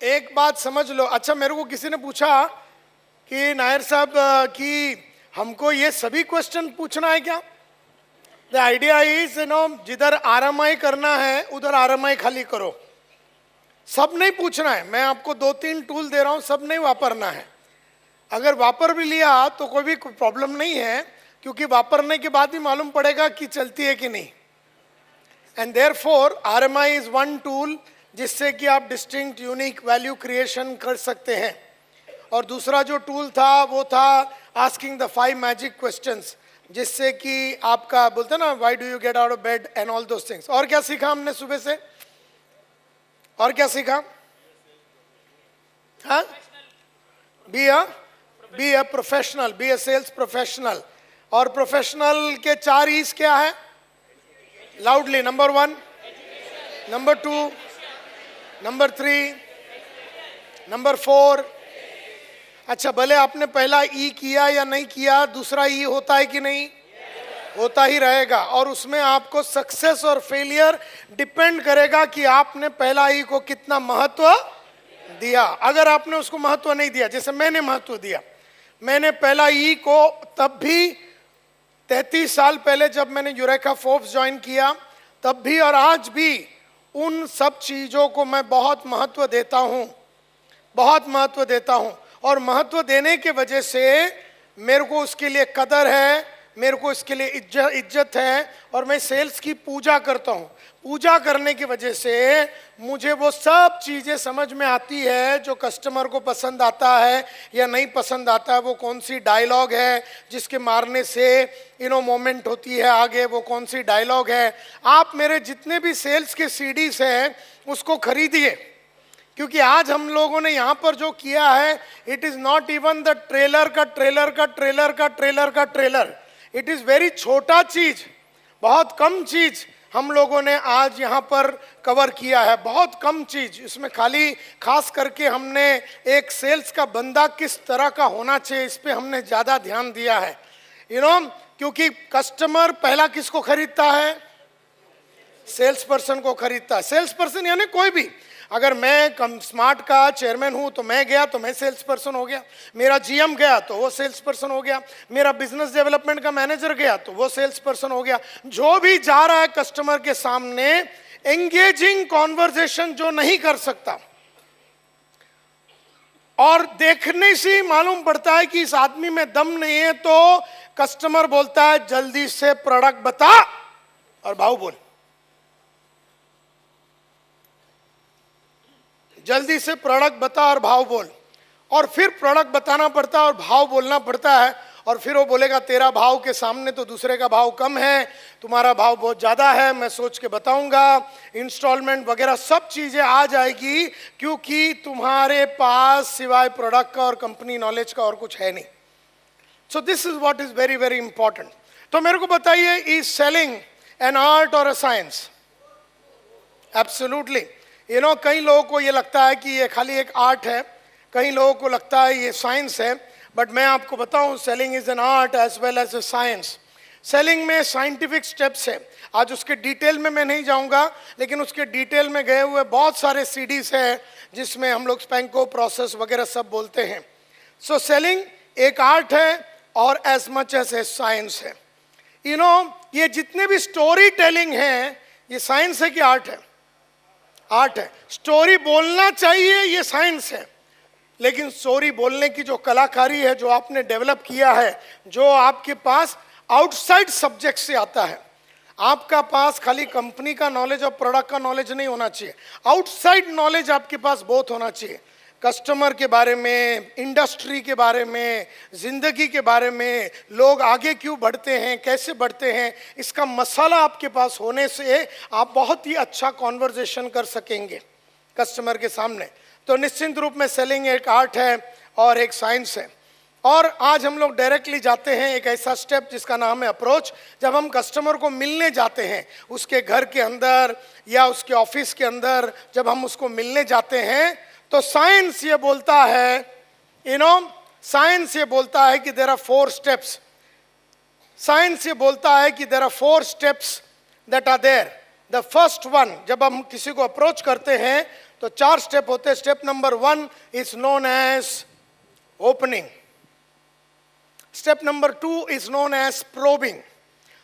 एक बात समझ लो। अच्छा, मेरे को किसी ने पूछा कि नायर साहब कि हमको ये सभी क्वेश्चन पूछना है क्या? द आइडिया इज जिधर आरएमआई करना है उधर आरएमआई खाली करो, सब नहीं पूछना है। मैं आपको 2-3 टूल दे रहा हूं, सब नहीं वापरना है। अगर वापर भी लिया तो कोई भी प्रॉब्लम नहीं है, क्योंकि वापरने के बाद ही मालूम पड़ेगा कि चलती है कि नहीं। And therefore RMI is one tool जिससे कि आप डिस्टिंक्ट यूनिक वैल्यू क्रिएशन कर सकते हैं। और दूसरा जो टूल था वो था आस्किंग द 5 मैजिक क्वेश्चंस, जिससे कि आपका बोलते ना why do you get out of bed and all those things. और क्या सीखा हमने सुबह से? और क्या सीखा? हाँ, be a professional, be a sales professional. और प्रोफेशनल के 4 ईज क्या है? Loudly, number 1, number 2, number 3, number 4। अच्छा, भले आपने पहला ई किया या नहीं किया, दूसरा ई होता है कि नहीं? होता ही रहेगा। और उसमें आपको सक्सेस और फेलियर डिपेंड करेगा कि आपने पहला ई को कितना महत्व दिया। अगर आपने उसको महत्व नहीं दिया, जैसे मैंने महत्व दिया, मैंने पहला ई को तब भी 33 साल पहले जब मैंने यूरेका फोर्ब्स ज्वाइन किया तब भी, और आज भी उन सब चीज़ों को मैं बहुत महत्व देता हूँ, बहुत महत्व देता हूँ। और महत्व देने के वजह से मेरे को उसके लिए कदर है, मेरे को इसके लिए इज्जत है, और मैं सेल्स की पूजा करता हूँ। पूजा करने की वजह से मुझे वो सब चीज़ें समझ में आती है जो कस्टमर को पसंद आता है या नहीं पसंद आता है। वो कौन सी डायलॉग है जिसके मारने से मोमेंट होती है आगे, वो कौन सी डायलॉग है। आप मेरे जितने भी सेल्स के सीडीज हैं उसको खरीदिए, क्योंकि आज हम लोगों ने यहाँ पर जो किया है, it is not even the trailer का ट्रेलर का ट्रेलर का ट्रेलर का ट्रेलर। इट इज़ वेरी छोटा चीज़, बहुत कम चीज़ हम लोगों ने आज यहाँ पर कवर किया है, बहुत कम चीज़। इसमें खाली खास करके हमने एक सेल्स का बंदा किस तरह का होना चाहिए, इस पर हमने ज़्यादा ध्यान दिया है। क्योंकि कस्टमर पहला किसको खरीदता है? सेल्स पर्सन को खरीदता है। सेल्स पर्सन यानी कोई भी। अगर मैं स्मार्ट का चेयरमैन हूं तो मैं गया तो मैं सेल्स पर्सन हो गया, मेरा जीएम गया तो वो सेल्स पर्सन हो गया, मेरा बिजनेस डेवलपमेंट का मैनेजर गया तो वो सेल्स पर्सन हो गया। जो भी जा रहा है कस्टमर के सामने, एंगेजिंग कॉन्वर्सेशन जो नहीं कर सकता, और देखने से मालूम पड़ता है कि इस आदमी में दम नहीं है, तो कस्टमर बोलता है जल्दी से प्रोडक्ट बता और भाव बोल, जल्दी से प्रोडक्ट बता और भाव बोल। और फिर प्रोडक्ट बताना पड़ता है और भाव बोलना पड़ता है, और फिर वो बोलेगा तेरा भाव के सामने तो दूसरे का भाव कम है, तुम्हारा भाव बहुत ज़्यादा है, मैं सोच के बताऊंगा। इंस्टॉलमेंट वगैरह सब चीज़ें आ जाएगी, क्योंकि तुम्हारे पास सिवाय प्रोडक्ट का और कंपनी नॉलेज का और कुछ है नहीं। So this is what is very very important. तो मेरे को बताइए, इज सेलिंग एन आर्ट और अ साइंस? एब्सोल्युटली। कई लोगों को ये लगता है कि ये खाली एक आर्ट है, कई लोगों को लगता है ये साइंस है, बट मैं आपको बताऊं, selling is an art as well as a science. Selling में साइंटिफिक स्टेप्स है, आज उसके डिटेल में मैं नहीं जाऊंगा, लेकिन उसके डिटेल में गए हुए बहुत सारे सीडीज हैं जिसमें हम लोग स्पेंको प्रोसेस वगैरह सब बोलते हैं। सो सेलिंग एक आर्ट है और as much as a science है। ये जितने भी स्टोरी टेलिंग है, ये साइंस है कि आर्ट है? आर्ट है। स्टोरी बोलना चाहिए, ये साइंस है। लेकिन स्टोरी बोलने की जो कलाकारी है, जो आपने डेवलप किया है, जो आपके पास आउटसाइड सब्जेक्ट से आता है, आपका पास खाली कंपनी का नॉलेज और प्रोडक्ट का नॉलेज नहीं होना चाहिए, आउटसाइड नॉलेज आपके पास बहुत होना चाहिए। कस्टमर के बारे में, इंडस्ट्री के बारे में, जिंदगी के बारे में, लोग आगे क्यों बढ़ते हैं, कैसे बढ़ते हैं, इसका मसाला आपके पास होने से आप बहुत ही अच्छा कॉन्वर्जेशन कर सकेंगे कस्टमर के सामने। तो निश्चित रूप में सेलिंग एक आर्ट है और एक साइंस है। और आज हम लोग डायरेक्टली जाते हैं एक ऐसा स्टेप जिसका नाम है अप्रोच। जब हम कस्टमर को मिलने जाते हैं, उसके घर के अंदर या उसके ऑफिस के अंदर जब हम उसको मिलने जाते हैं, तो साइंस ये बोलता है, साइंस ये बोलता है कि देयर आर 4 स्टेप्स। साइंस ये बोलता है कि there are 4 steps that are there. The first one, जब हम किसी को अप्रोच करते हैं तो 4 स्टेप होते हैं. Step number 1 is known as opening. Step number 2 is known as probing.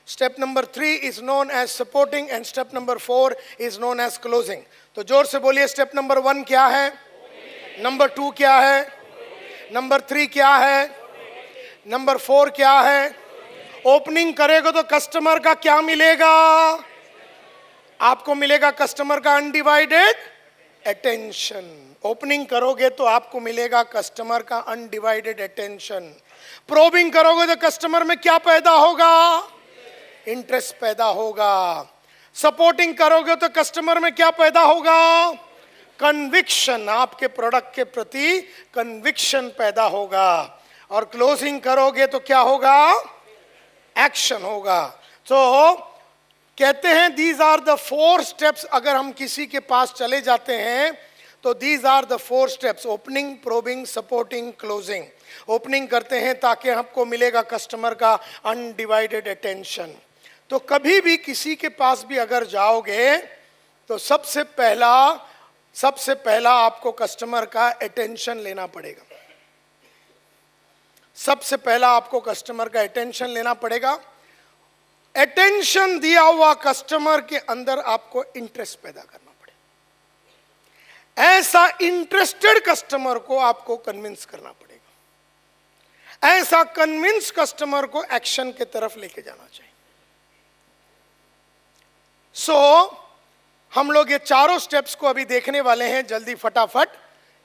Step number 3 is known as supporting and step number 4 is known as closing. तो जोर से बोलिए, स्टेप नंबर 1 क्या है, नंबर 2 क्या है, नंबर 3 क्या है, नंबर 4 क्या है. ओपनिंग करेगा तो कस्टमर का क्या मिलेगा, आपको मिलेगा कस्टमर का अनडिवाइडेड अटेंशन. ओपनिंग करोगे तो आपको मिलेगा कस्टमर का अनडिवाइडेड अटेंशन. प्रोबिंग करोगे तो कस्टमर में क्या पैदा होगा, इंटरेस्ट पैदा होगा. सपोर्टिंग करोगे तो कस्टमर में क्या पैदा होगा, कन्विक्शन, आपके प्रोडक्ट के प्रति कन्विक्शन पैदा होगा. और क्लोजिंग करोगे तो क्या होगा, एक्शन होगा. तो कहते हैं दीज आर द 4 स्टेप्स. अगर हम किसी के पास चले जाते हैं तो these are the 4 steps, opening, probing, supporting, closing. Opening करते हैं ताकि हमको मिलेगा कस्टमर का अनडिवाइडेड अटेंशन. तो कभी भी किसी के पास भी अगर जाओगे तो सबसे पहला आपको कस्टमर का अटेंशन लेना पड़ेगा. सबसे पहला आपको कस्टमर का अटेंशन लेना पड़ेगा. अटेंशन दिया हुआ कस्टमर के अंदर आपको इंटरेस्ट पैदा करना पड़ेगा. ऐसा इंटरेस्टेड कस्टमर को आपको कन्विंस करना पड़ेगा. ऐसा कन्विंस कस्टमर को एक्शन के तरफ लेके जाना चाहिए. हम लोग ये चारों स्टेप्स को अभी देखने वाले हैं जल्दी फटाफट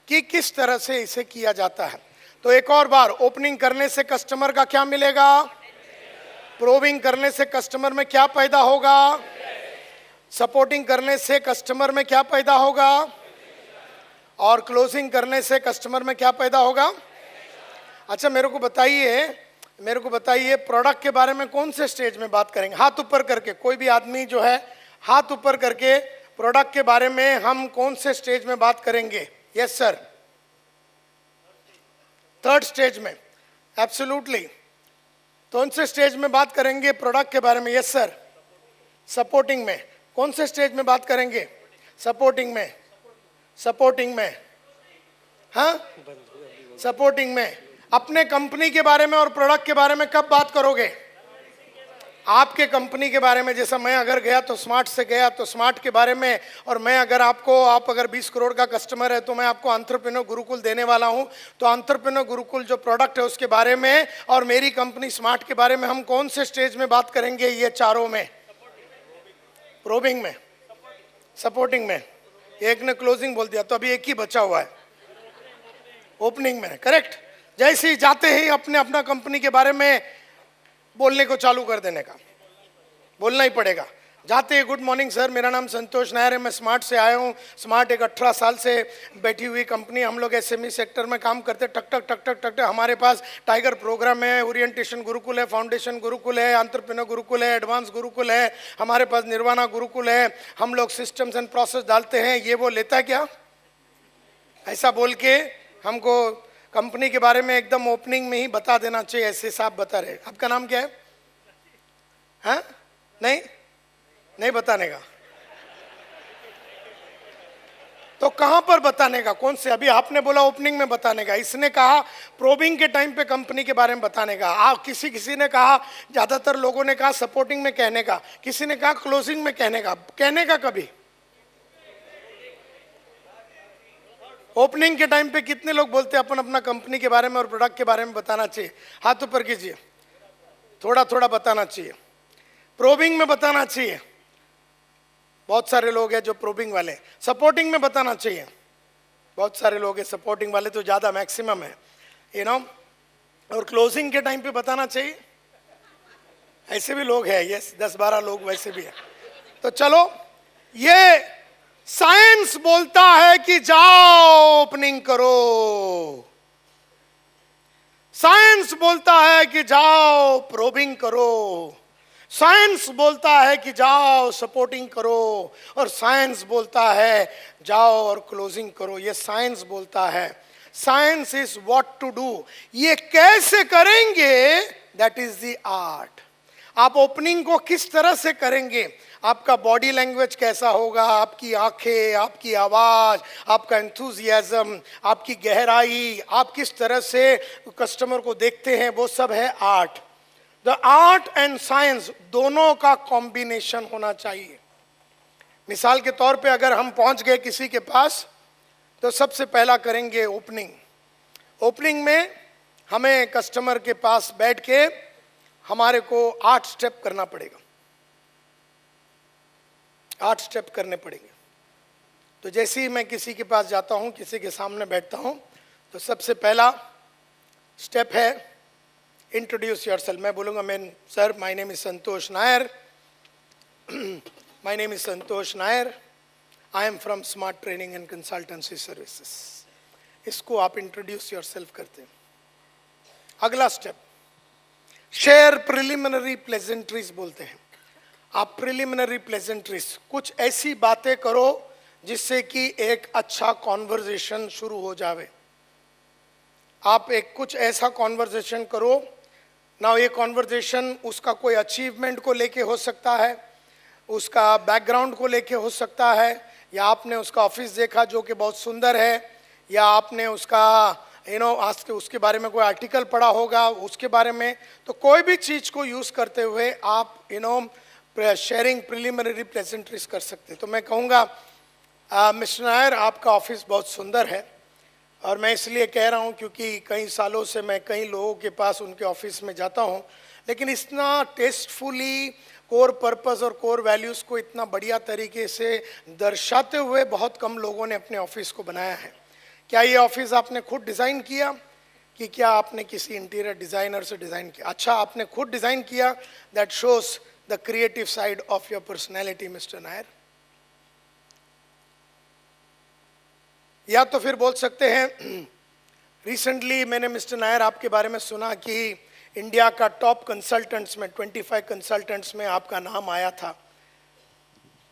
कि किस तरह से इसे किया जाता है. तो एक और बार, ओपनिंग करने से कस्टमर का क्या मिलेगा, प्रोबिंग करने से कस्टमर में क्या पैदा होगा, सपोर्टिंग करने से कस्टमर में क्या पैदा होगा, और क्लोजिंग करने से कस्टमर में क्या पैदा होगा. अच्छा मेरे को बताइए प्रोडक्ट के बारे में कौन से स्टेज में बात करेंगे. हाथ ऊपर करके, कोई भी आदमी जो है हाथ ऊपर करके, प्रोडक्ट के बारे में हम कौन से स्टेज में बात करेंगे. यस सर, 3rd स्टेज में. एब्सोल्युटली. कौन से स्टेज में बात करेंगे प्रोडक्ट के बारे में. यस सर, सपोर्टिंग में. कौन से स्टेज में बात करेंगे, सपोर्टिंग में. हाँ, सपोर्टिंग में. अपने कंपनी के बारे में और प्रोडक्ट के बारे में कब बात करोगे, आपके कंपनी के बारे में. जैसा मैं अगर गया तो स्मार्ट से गया तो स्मार्ट के बारे में, और मैं अगर आप अगर 20 करोड़ का कस्टमर है तो मैं आपको एंटरप्रेन्योर गुरुकुल देने वाला हूं. तो एंटरप्रेन्योर गुरुकुल जो प्रोडक्ट है उसके बारे में और मेरी कंपनी स्मार्ट के बारे में हम कौन से स्टेज में बात करेंगे, ये चारों में. प्रोबिंग में, सपोर्टिंग में. एक ने क्लोजिंग बोल दिया तो अभी एक ही बचा हुआ है, ओपनिंग में. करेक्ट. जैसे ही जाते ही अपना कंपनी के बारे में बोलने को चालू कर देने का, बोलना ही पड़ेगा. जाते ही, गुड मॉर्निंग सर, मेरा नाम संतोष नायर है, मैं स्मार्ट से आया हूँ. स्मार्ट एक 18 साल से बैठी हुई कंपनी, हम लोग एसएमई सेक्टर में काम करते. टक टक टक टक टक. हमारे पास टाइगर प्रोग्राम है, ओरिएंटेशन गुरुकुल है, फाउंडेशन गुरुकुल है, एंटरप्रेन्योर गुरुकुल है, एडवांस गुरुकुल है, हमारे पास निर्वाणा गुरुकुल है. हम लोग सिस्टम्स एंड प्रोसेस डालते हैं. ये वो लेता है क्या, ऐसा बोल के हमको कंपनी के बारे में एकदम ओपनिंग में ही बता देना चाहिए. ऐसे साहब बता रहे. आपका नाम क्या है. हाँ, नहीं बताने का. तो कहां पर बताने का, कौन से. अभी आपने बोला ओपनिंग में बताने का, इसने कहा प्रोबिंग के टाइम पे कंपनी के बारे में बताने का. किसी ने कहा, ज्यादातर लोगों ने कहा सपोर्टिंग में कहने का, किसी ने कहा क्लोजिंग में कहने का कभी. ओपनिंग के टाइम पे कितने लोग बोलते हैं अपना कंपनी के बारे में और प्रोडक्ट के बारे में बताना चाहिए. हाथ ऊपर कीजिए. थोड़ा थोड़ा बताना चाहिए. प्रोबिंग में बताना चाहिए, बहुत सारे लोग हैं जो प्रोबिंग वाले. सपोर्टिंग में बताना चाहिए, बहुत सारे लोग हैं सपोर्टिंग वाले, तो ज़्यादा मैक्सिमम है, और क्लोजिंग के टाइम पे बताना चाहिए. ऐसे भी लोग हैं, यस, 10-12 लोग वैसे भी है. तो चलो, ये साइंस बोलता है कि जाओ ओपनिंग करो, साइंस बोलता है कि जाओ प्रोबिंग करो, साइंस बोलता है कि जाओ सपोर्टिंग करो, और साइंस बोलता है जाओ और क्लोजिंग करो. ये साइंस बोलता है. Science is what to do. ये कैसे करेंगे, दैट इज द आर्ट. आप ओपनिंग को किस तरह से करेंगे, आपका बॉडी लैंग्वेज कैसा होगा, आपकी आंखें, आपकी आवाज, आपका एंथुजियाज्म, आपकी गहराई, आप किस तरह से कस्टमर को देखते हैं, वो सब है art. The art and science दोनों का कॉम्बिनेशन होना चाहिए। मिसाल के तौर पे अगर हम पहुंच गए किसी के पास, तो सबसे पहला करेंगे ओपनिंग। ओपनिंग में हमें कस्टमर के पास बैठ के हमारे को 8 स्टेप करना पड़ेगा, 8 स्टेप करने पड़ेंगे। तो जैसे ही मैं किसी के पास जाता हूं, किसी के सामने बैठता हूं, तो सबसे पहला स्टेप है इंट्रोड्यूस योरसेल्फ। मैं बोलूंगा, मैं sir, my name is Santosh Nair, my name is Santosh Nair, I am from smart training and consultancy services. इसको आप इंट्रोड्यूस योरसेल्फ करते हैं। अगला स्टेप शेयर प्रिलिमिनरी प्लेजेंट्रीज बोलते हैं। आप प्रिलिमिनरी प्लेजेंट्रीज, कुछ ऐसी बातें करो जिससे कि एक अच्छा कॉन्वर्जेशन शुरू हो जावे। आप एक कुछ ऐसा कॉन्वर्जेशन करो ना, ये कॉन्वर्जेशन उसका कोई अचीवमेंट को लेके हो सकता है, उसका बैकग्राउंड को लेके हो सकता है, या आपने उसका ऑफिस देखा जो कि बहुत सुंदर है, या आपने उसका आज के उसके बारे में कोई आर्टिकल पढ़ा होगा उसके बारे में। तो कोई भी चीज़ को यूज़ करते हुए आप शेयरिंग प्रिलिमिनरी प्लेजेंट्रीज कर सकते हैं। तो मैं कहूँगा, मिस्टर नायर, आपका ऑफिस बहुत सुंदर है, और मैं इसलिए कह रहा हूँ क्योंकि कई सालों से मैं कई लोगों के पास उनके ऑफिस में जाता हूँ, लेकिन इतना टेस्टफुली कोर पर्पस और कोर वैल्यूज़ को इतना बढ़िया तरीके से दर्शाते हुए बहुत कम लोगों ने अपने ऑफिस को बनाया है। क्या ये ऑफिस आपने खुद डिज़ाइन किया कि क्या आपने किसी इंटीरियर डिज़ाइनर से डिज़ाइन किया? अच्छा, आपने खुद डिज़ाइन किया। That shows the creative side of your personality mister Nair. या तो फिर बोल सकते हैं, रिसेंटली मैंने मिस्टर नायर आपके बारे में सुना कि इंडिया का टॉप कंसल्टेंट्स में 25 कंसल्टेंट्स में आपका नाम आया था।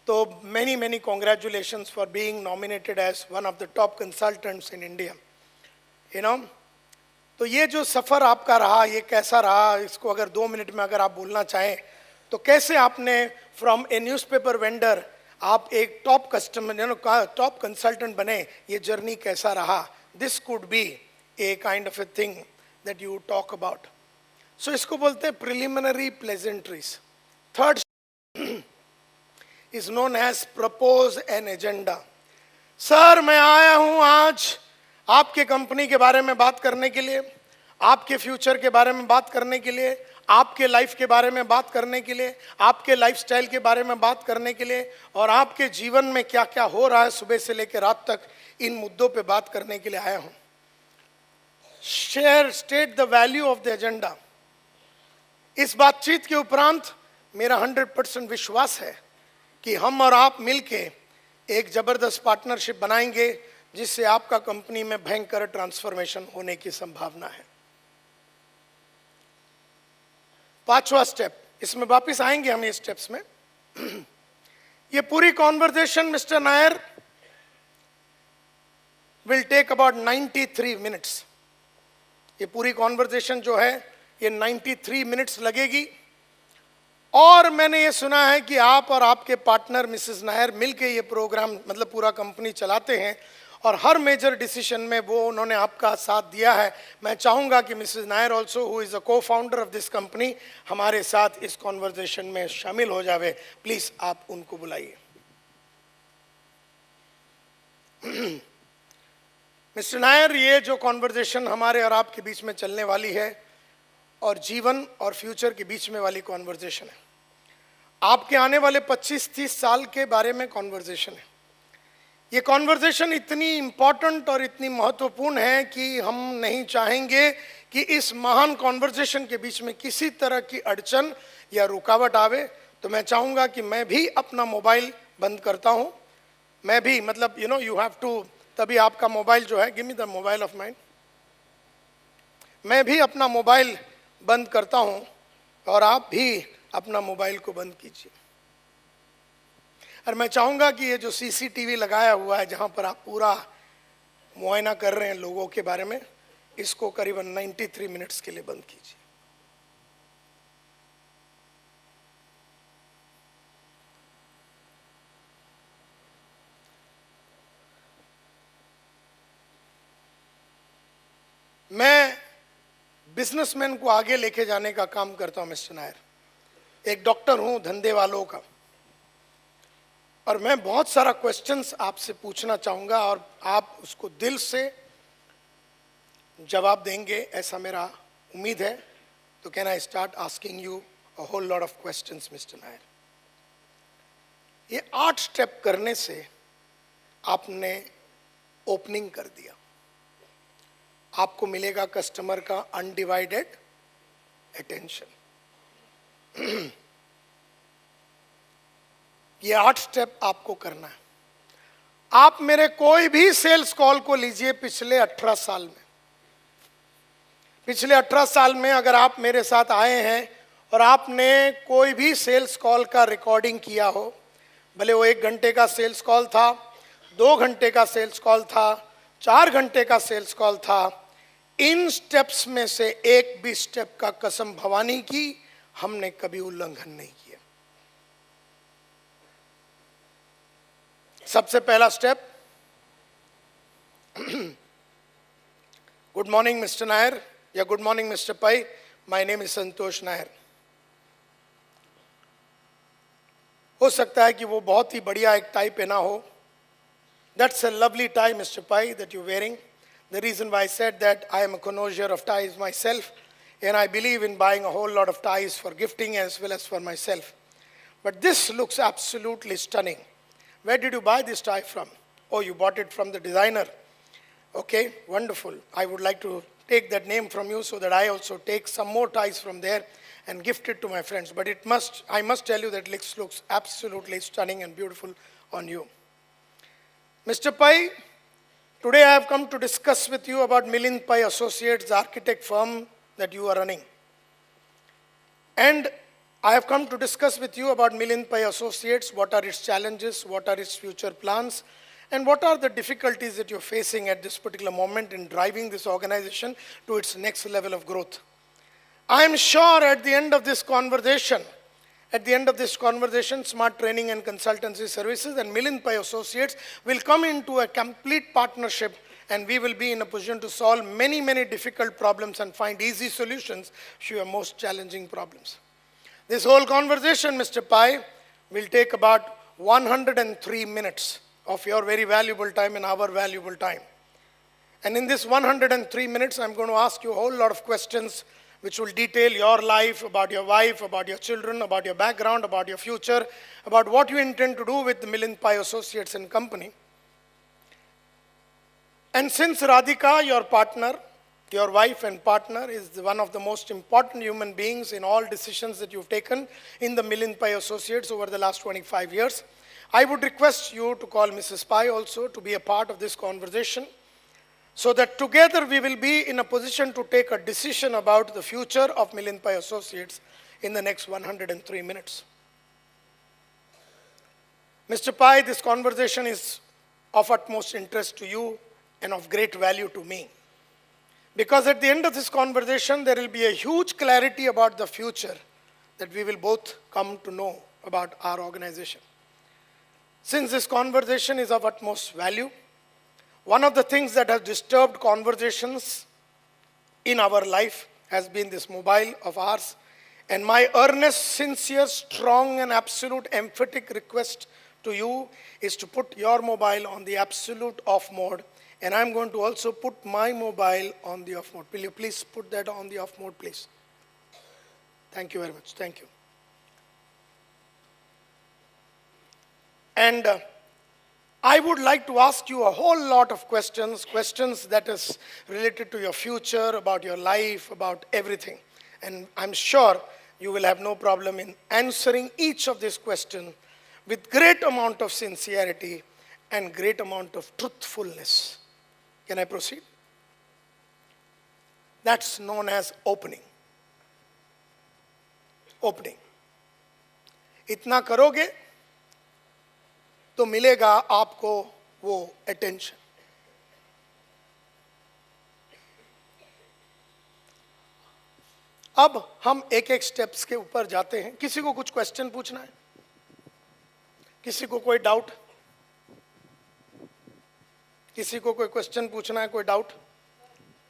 तो many congratulations for being nominated as one of the top consultants in India. तो ये जो सफ़र आपका रहा, ये कैसा रहा, इसको अगर 2 मिनट में अगर आप बोलना चाहें, तो कैसे आपने फ्रॉम ए न्यूज़पेपर वेंडर आप एक टॉप कस्टमर टॉप कंसल्टेंट बने, ये जर्नी कैसा रहा? This could be a kind of a thing that you talk about. So इसको बोलते हैं preliminary pleasantries. Third is known as propose an agenda. Sir, मैं आया हूं आज आपके कंपनी के बारे में बात करने के लिए, आपके फ्यूचर के बारे में बात करने के लिए, आपके लाइफ के बारे में बात करने के लिए, आपके लाइफस्टाइल के बारे में बात करने के लिए, और आपके जीवन में क्या क्या हो रहा है सुबह से लेकर रात तक, इन मुद्दों पे बात करने के लिए आया हूं। Share state the value of the agenda. इस बातचीत के उपरांत मेरा 100% विश्वास है कि हम और आप मिलके एक जबरदस्त पार्टनरशिप बनाएंगे जिससे आपका कंपनी में भयंकर ट्रांसफॉर्मेशन होने की संभावना है। 5वां स्टेप, इसमें वापस आएंगे हम ये स्टेप्स में। ये पूरी conversation mister Nair will take about 93 minutes. ये पूरी कॉन्वर्सेशन जो है ये 93 मिनट्स लगेगी। और मैंने ये सुना है कि आप और आपके पार्टनर मिसेस नायर मिलके ये प्रोग्राम मतलब पूरा कंपनी चलाते हैं, और हर मेजर डिसीजन में वो उन्होंने आपका साथ दिया है। मैं चाहूँगा कि Mrs Nair also, who is a को फाउंडर ऑफ दिस कंपनी, हमारे साथ इस कॉन्वर्जेशन में शामिल हो जावे। प्लीज़ आप उनको बुलाइए। मिस्टर नायर, ये जो कॉन्वर्जेशन हमारे और आपके बीच में चलने वाली है, और जीवन और फ्यूचर के बीच में वाली कॉन्वर्जेशन है, आपके आने वाले 25-30 साल के बारे में कॉन्वर्जेशन है। ये कॉन्वर्जेशन इतनी इम्पॉर्टेंट और इतनी महत्वपूर्ण है कि हम नहीं चाहेंगे कि इस महान कॉन्वर्जेशन के बीच में किसी तरह की अड़चन या रुकावट आवे। तो मैं चाहूँगा कि मैं भी अपना मोबाइल बंद करता हूँ। मैं भी मतलब यू हैव टू, तभी आपका मोबाइल जो है, give me the mobile of mind. मैं भी अपना मोबाइल बंद करता हूँ और आप भी अपना मोबाइल को बंद कीजिए। और मैं चाहूँगा कि ये जो सीसीटीवी लगाया हुआ है जहाँ पर आप पूरा मुआयना कर रहे हैं लोगों के बारे में, इसको करीबन 93 मिनट्स के लिए बंद कीजिए। मैं बिजनेसमैन को आगे लेके जाने का काम करता हूं मिस्टर नायर। एक डॉक्टर हूं धंधे वालों का, और मैं बहुत सारा क्वेश्चंस आपसे पूछना चाहूंगा और आप उसको दिल से जवाब देंगे ऐसा मेरा उम्मीद है। तो can I start asking you a whole lot of questions mister Nair? ये 8 स्टेप करने से आपने ओपनिंग कर दिया। आपको मिलेगा कस्टमर का अनडिवाइडेड अटेंशन। ये 8 स्टेप आपको करना है। आप मेरे कोई भी सेल्स कॉल को लीजिए पिछले 18 साल में। पिछले 18 साल में अगर आप मेरे साथ आए हैं और आपने कोई भी सेल्स कॉल का रिकॉर्डिंग किया हो, भले वो 1 घंटे का सेल्स कॉल था, 2 घंटे का सेल्स कॉल था, 4 घंटे का सेल्स कॉल था, इन स्टेप्स में से एक भी स्टेप का कसम भवानी की हमने कभी उल्लंघन नहीं किया। सबसे पहला step, good morning mister Nair या गुड मॉर्निंग मिस्टर पै, माय नेम इज संतोष नायर। हो सकता है कि वो बहुत ही बढ़िया एक टाई पहना हो। That's a lovely tie mister Pai that you wearing. The reason why I said that, I am a connoisseur of ties myself, and I believe in buying a whole lot of ties for gifting as well as for myself. But this looks absolutely stunning. Where did you buy this tie from? Oh, you bought it from the designer. Okay, wonderful. I would like to take that name from you so that I also take some more ties from there and gift it to my friends. But I must tell you that it looks absolutely stunning and beautiful on you. Mr. Pai, today I have come to discuss with you about Milind Pai Associates, the architect firm that you are running. And I have come to discuss with you about Milind Pai Associates, what are its challenges, what are its future plans, and what are the difficulties that you're facing at this particular moment in driving this organization to its next level of growth. I am sure at the end of this conversation, Smart Training and Consultancy Services and Milind Pai Associates will come into a complete partnership, and we will be in a position to solve many, many difficult problems and find easy solutions to your most challenging problems. This whole conversation, Mr. Pai, will take about 103 minutes of your very valuable time and our valuable time. And in this 103 minutes, I'm going to ask you a whole lot of questions which will detail your life, about your wife, about your children, about your background, about your future, about what you intend to do with the Milind Pai Associates and Company. And since Radhika, your partner, your wife and partner, is one of the most important human beings in all decisions that you've taken in the Milind Pai Associates over the last 25 years, I would request you to call Mrs. Pai also to be a part of this conversation, so that together we will be in a position to take a decision about the future of Milind Pai Associates in the next 103 minutes. Mr. Pai, this conversation is of utmost interest to you and of great value to me. Because at the end of this conversation, there will be a huge clarity about the future that we will both come to know about our organization. Since this conversation is of utmost value, one of the things that has disturbed conversations in our life has been this mobile of ours. And my earnest, sincere, strong, and absolute emphatic request to you is to put your mobile on the absolute off mode. And I'm going to also put my mobile on the off mode. Will you please put that on the off mode, please? Thank you very much. Thank you. And I would like to ask you a whole lot of questions that is related to your future, about your life, about everything. And I'm sure you will have no problem in answering each of these questions with great amount of sincerity and great amount of truthfulness. Can I proceed? That's known as opening. Opening. इतना करोगे तो मिलेगा आपको वो attention. अब हम एक एक स्टेप्स के ऊपर जाते हैं। किसी को कुछ क्वेश्चन पूछना है? किसी को कोई डाउट? किसी को कोई क्वेश्चन पूछना है, कोई डाउट?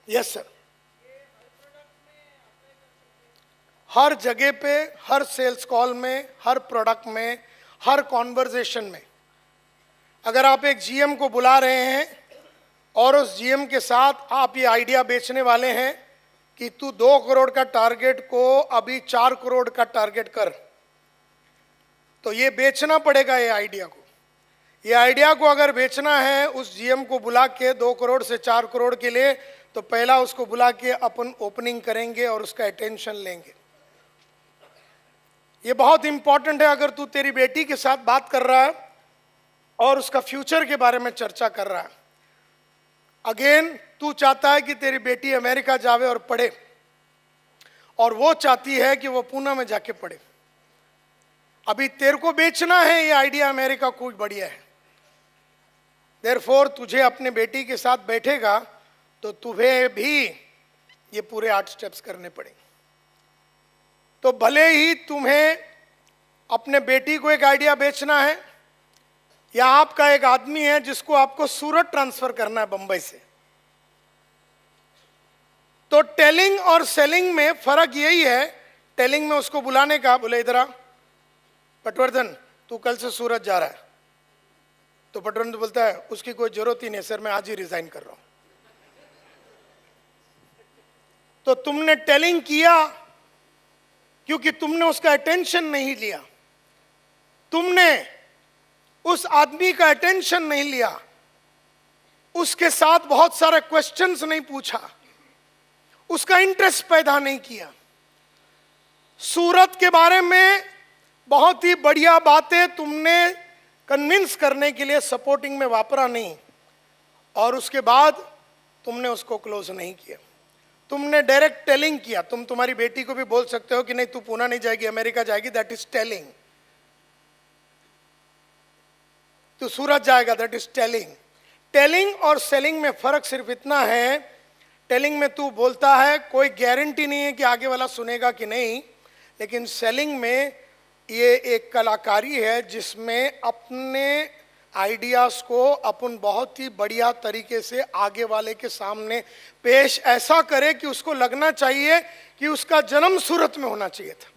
Yes sir. हर जगह पे, हर सेल्स कॉल में, हर प्रोडक्ट में, हर कॉन्वर्जेशन में। अगर आप एक जीएम को बुला रहे हैं और उस जीएम के साथ आप ये आइडिया बेचने वाले हैं कि तू 2 करोड़ का टारगेट को अभी 4 करोड़ का टारगेट कर, तो ये बेचना पड़ेगा ये आइडिया को। ये आइडिया को अगर बेचना है उस जीएम को बुला के 2 करोड़ से 4 करोड़ के लिए, तो पहला उसको बुला के अपन ओपनिंग करेंगे और उसका अटेंशन लेंगे। ये बहुत इंपॉर्टेंट है। अगर तू तेरी बेटी के साथ बात कर रहा है और उसका फ्यूचर के बारे में चर्चा कर रहा है, अगेन तू चाहता है कि तेरी बेटी अमेरिका जावे और पढ़े, और वो चाहती है कि वो पूना में जाके पढ़े। अभी तेरे को बेचना है ये आइडिया अमेरिका कुछ बढ़िया है, देयरफॉर तुझे अपने बेटी के साथ बैठेगा तो तुम्हें भी ये पूरे 8 स्टेप्स करने पड़ेंगे। तो भले ही तुम्हें अपने बेटी को एक आइडिया बेचना है, या आपका एक आदमी है जिसको आपको सूरत ट्रांसफर करना है बंबई से, तो टेलिंग और सेलिंग में फर्क यही है। टेलिंग में उसको बुलाने का, बोले इधर आ पटवर्धन, तू कल से सूरत जा रहा है, तो पटवर्धन तो बोलता है उसकी कोई जरूरत ही नहीं सर, मैं आज ही रिजाइन कर रहा हूं। तो तुमने टेलिंग किया क्योंकि तुमने उसका अटेंशन नहीं लिया, तुमने उस आदमी का अटेंशन नहीं लिया, उसके साथ बहुत सारे क्वेश्चंस नहीं पूछा, उसका इंटरेस्ट पैदा नहीं किया। सूरत के बारे में बहुत ही बढ़िया बातें तुमने कन्विंस करने के लिए सपोर्टिंग में वापरा नहीं, और उसके बाद तुमने उसको क्लोज नहीं किया, तुमने डायरेक्ट टेलिंग किया। तुम तुम्हारी बेटी को भी बोल सकते हो कि नहीं तू पूना नहीं जाएगी, अमेरिका जाएगी, दैट इज टेलिंग। तू सूरत जाएगा, दैट इज टेलिंग। टेलिंग और सेलिंग में फर्क सिर्फ इतना है, टेलिंग में तू बोलता है, कोई गारंटी नहीं है कि आगे वाला सुनेगा कि नहीं, लेकिन सेलिंग में ये एक कलाकारी है जिसमें अपने आइडियाज को अपन बहुत ही बढ़िया तरीके से आगे वाले के सामने पेश ऐसा करे कि उसको लगना चाहिए कि उसका जन्म सूरत में होना चाहिए था,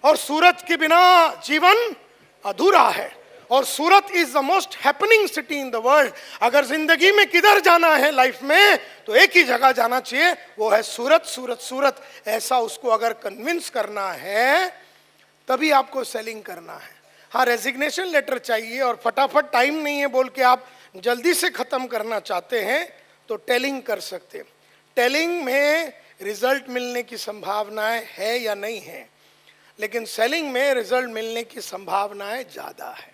और सूरत के बिना जीवन अधूरा है, और Surat is the most happening city in the world. अगर जिंदगी में किधर जाना है लाइफ में, तो एक ही जगह जाना चाहिए, वो है सूरत, सूरत, सूरत। ऐसा उसको अगर कन्विंस करना है तभी आपको सेलिंग करना है। हाँ, रेजिग्नेशन लेटर चाहिए और फटाफट टाइम नहीं है बोल के आप जल्दी से खत्म करना चाहते हैं, तो टेलिंग कर सकते हैं। टेलिंग में रिजल्ट मिलने की संभावनाएं है या नहीं है, लेकिन सेलिंग में रिजल्ट मिलने की संभावनाएं ज्यादा है।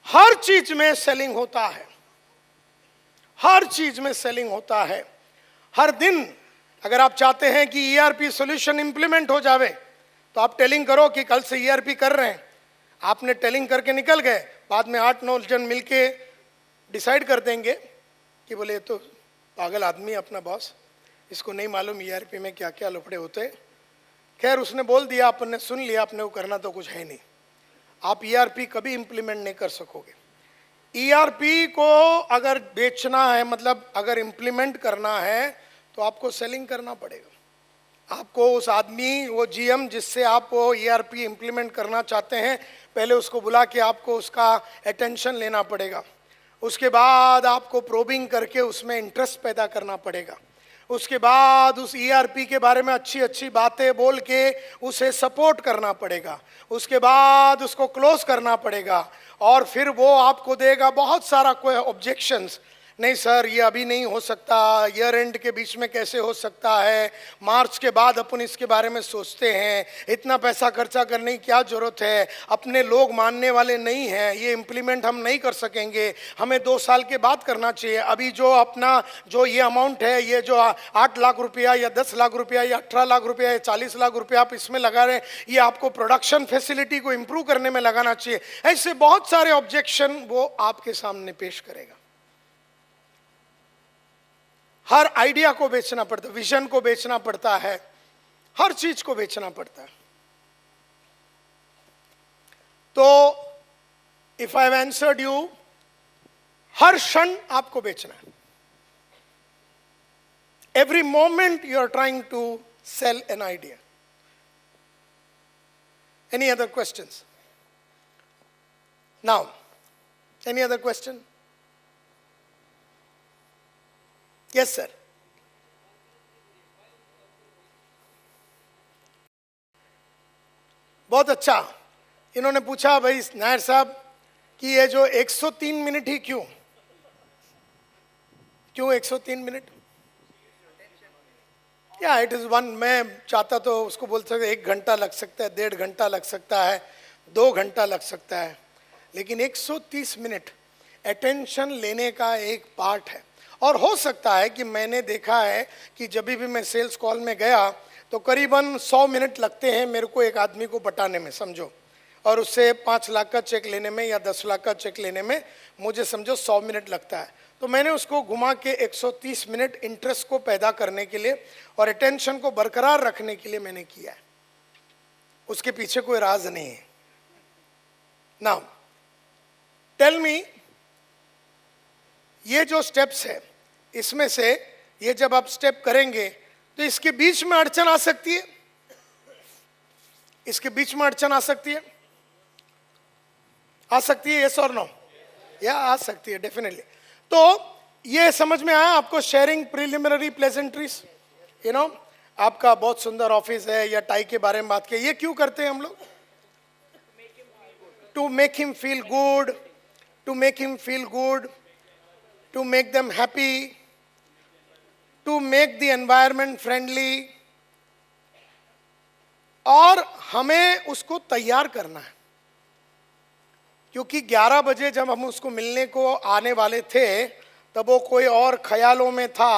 हर चीज में सेलिंग होता है, हर चीज में सेलिंग होता है। हर दिन अगर आप चाहते हैं कि ईआरपी सॉल्यूशन इंप्लीमेंट हो जावे, तो आप टेलिंग करो कि कल से ईआरपी कर रहे हैं। आपने टेलिंग करके निकल गए, बाद में 8-9 जन मिलके डिसाइड कर देंगे कि बोले तो पागल आदमी अपना बॉस, इसको नहीं मालूम ईआरपी में क्या क्या लफड़े होते। खैर उसने बोल दिया, अपन ने सुन लिया, अपने को करना तो कुछ है नहीं। आप ईआरपी कभी इंप्लीमेंट नहीं कर सकोगे। ईआरपी को अगर बेचना है, मतलब अगर इंप्लीमेंट करना है, तो आपको सेलिंग करना पड़ेगा। आपको उस आदमी, वो जीएम जिससे आप वो ईआरपी इंप्लीमेंट करना चाहते हैं, पहले उसको बुला के आपको उसका अटेंशन लेना पड़ेगा। उसके बाद आपको प्रोबिंग करके उसमें इंटरेस्ट पैदा करना पड़ेगा। उसके बाद उस ईआरपी के बारे में अच्छी अच्छी बातें बोल के उसे सपोर्ट करना पड़ेगा। उसके बाद उसको क्लोज करना पड़ेगा, और फिर वो आपको देगा बहुत सारा कोई ऑब्जेक्शंस। नहीं सर, ये अभी नहीं हो सकता, ईयर एंड के बीच में कैसे हो सकता है, मार्च के बाद अपन इसके बारे में सोचते हैं, इतना पैसा खर्चा करने की क्या जरूरत है, अपने लोग मानने वाले नहीं हैं, ये इम्प्लीमेंट हम नहीं कर सकेंगे, हमें 2 साल के बाद करना चाहिए। अभी जो अपना जो ये अमाउंट है, ये जो 8 लाख रुपया या 10 लाख रुपया या 18 लाख रुपया या 40 लाख रुपया आप इसमें लगा रहे हैं, ये आपको प्रोडक्शन फैसिलिटी को इम्प्रूव करने में लगाना चाहिए। ऐसे बहुत सारे ऑब्जेक्शन वो आपके सामने पेश करेगा। हर आइडिया को बेचना पड़ता है, विजन को बेचना पड़ता है, हर चीज को बेचना पड़ता है। तो if I have answered you, हर क्षण आपको बेचना है। Every moment you are trying to sell an idea. Any other questions? Now, any other question? Yes, sir. बहुत अच्छा. इन्होंने पूछा भाई नायर साहब कि ये जो 103 मिनट ही क्यों 103 मिनट? या इट इज वन. मैं चाहता तो उसको बोल सकते 1 घंटा लग सकता है, 1.5 घंटा लग सकता है, 2 घंटा लग सकता है, लेकिन 130 मिनट अटेंशन लेने का एक पार्ट है. और हो सकता है कि मैंने देखा है कि जब भी मैं सेल्स कॉल में गया तो करीबन 100 मिनट लगते हैं मेरे को एक आदमी को पटाने में, समझो, और उससे 5 लाख का चेक लेने में या 10 लाख का चेक लेने में मुझे समझो 100 मिनट लगता है. तो मैंने उसको घुमा के 130 मिनट इंटरेस्ट को पैदा करने के लिए और अटेंशन को बरकरार रखने के लिए मैंने किया है. उसके पीछे कोई राज नहीं है. नाउ टेल मी, ये जो स्टेप्स है इसमें से ये जब आप स्टेप करेंगे तो इसके बीच में अड़चन आ सकती है, इसके बीच में अड़चन आ सकती है, आ सकती है, यस और नो? या आ सकती है डेफिनेटली. तो ये समझ में आया आपको? Sharing preliminary pleasantries, you know, आपका बहुत सुंदर ऑफिस है या टाई के बारे में बात की, ये क्यों करते हैं हम लोग? To make him feel good, to make him feel good, to make them happy, to make the environment friendly, और हमें उसको तैयार करना है. क्योंकि 11 बजे जब हम उसको मिलने को आने वाले थे तब वो कोई और ख्यालों में था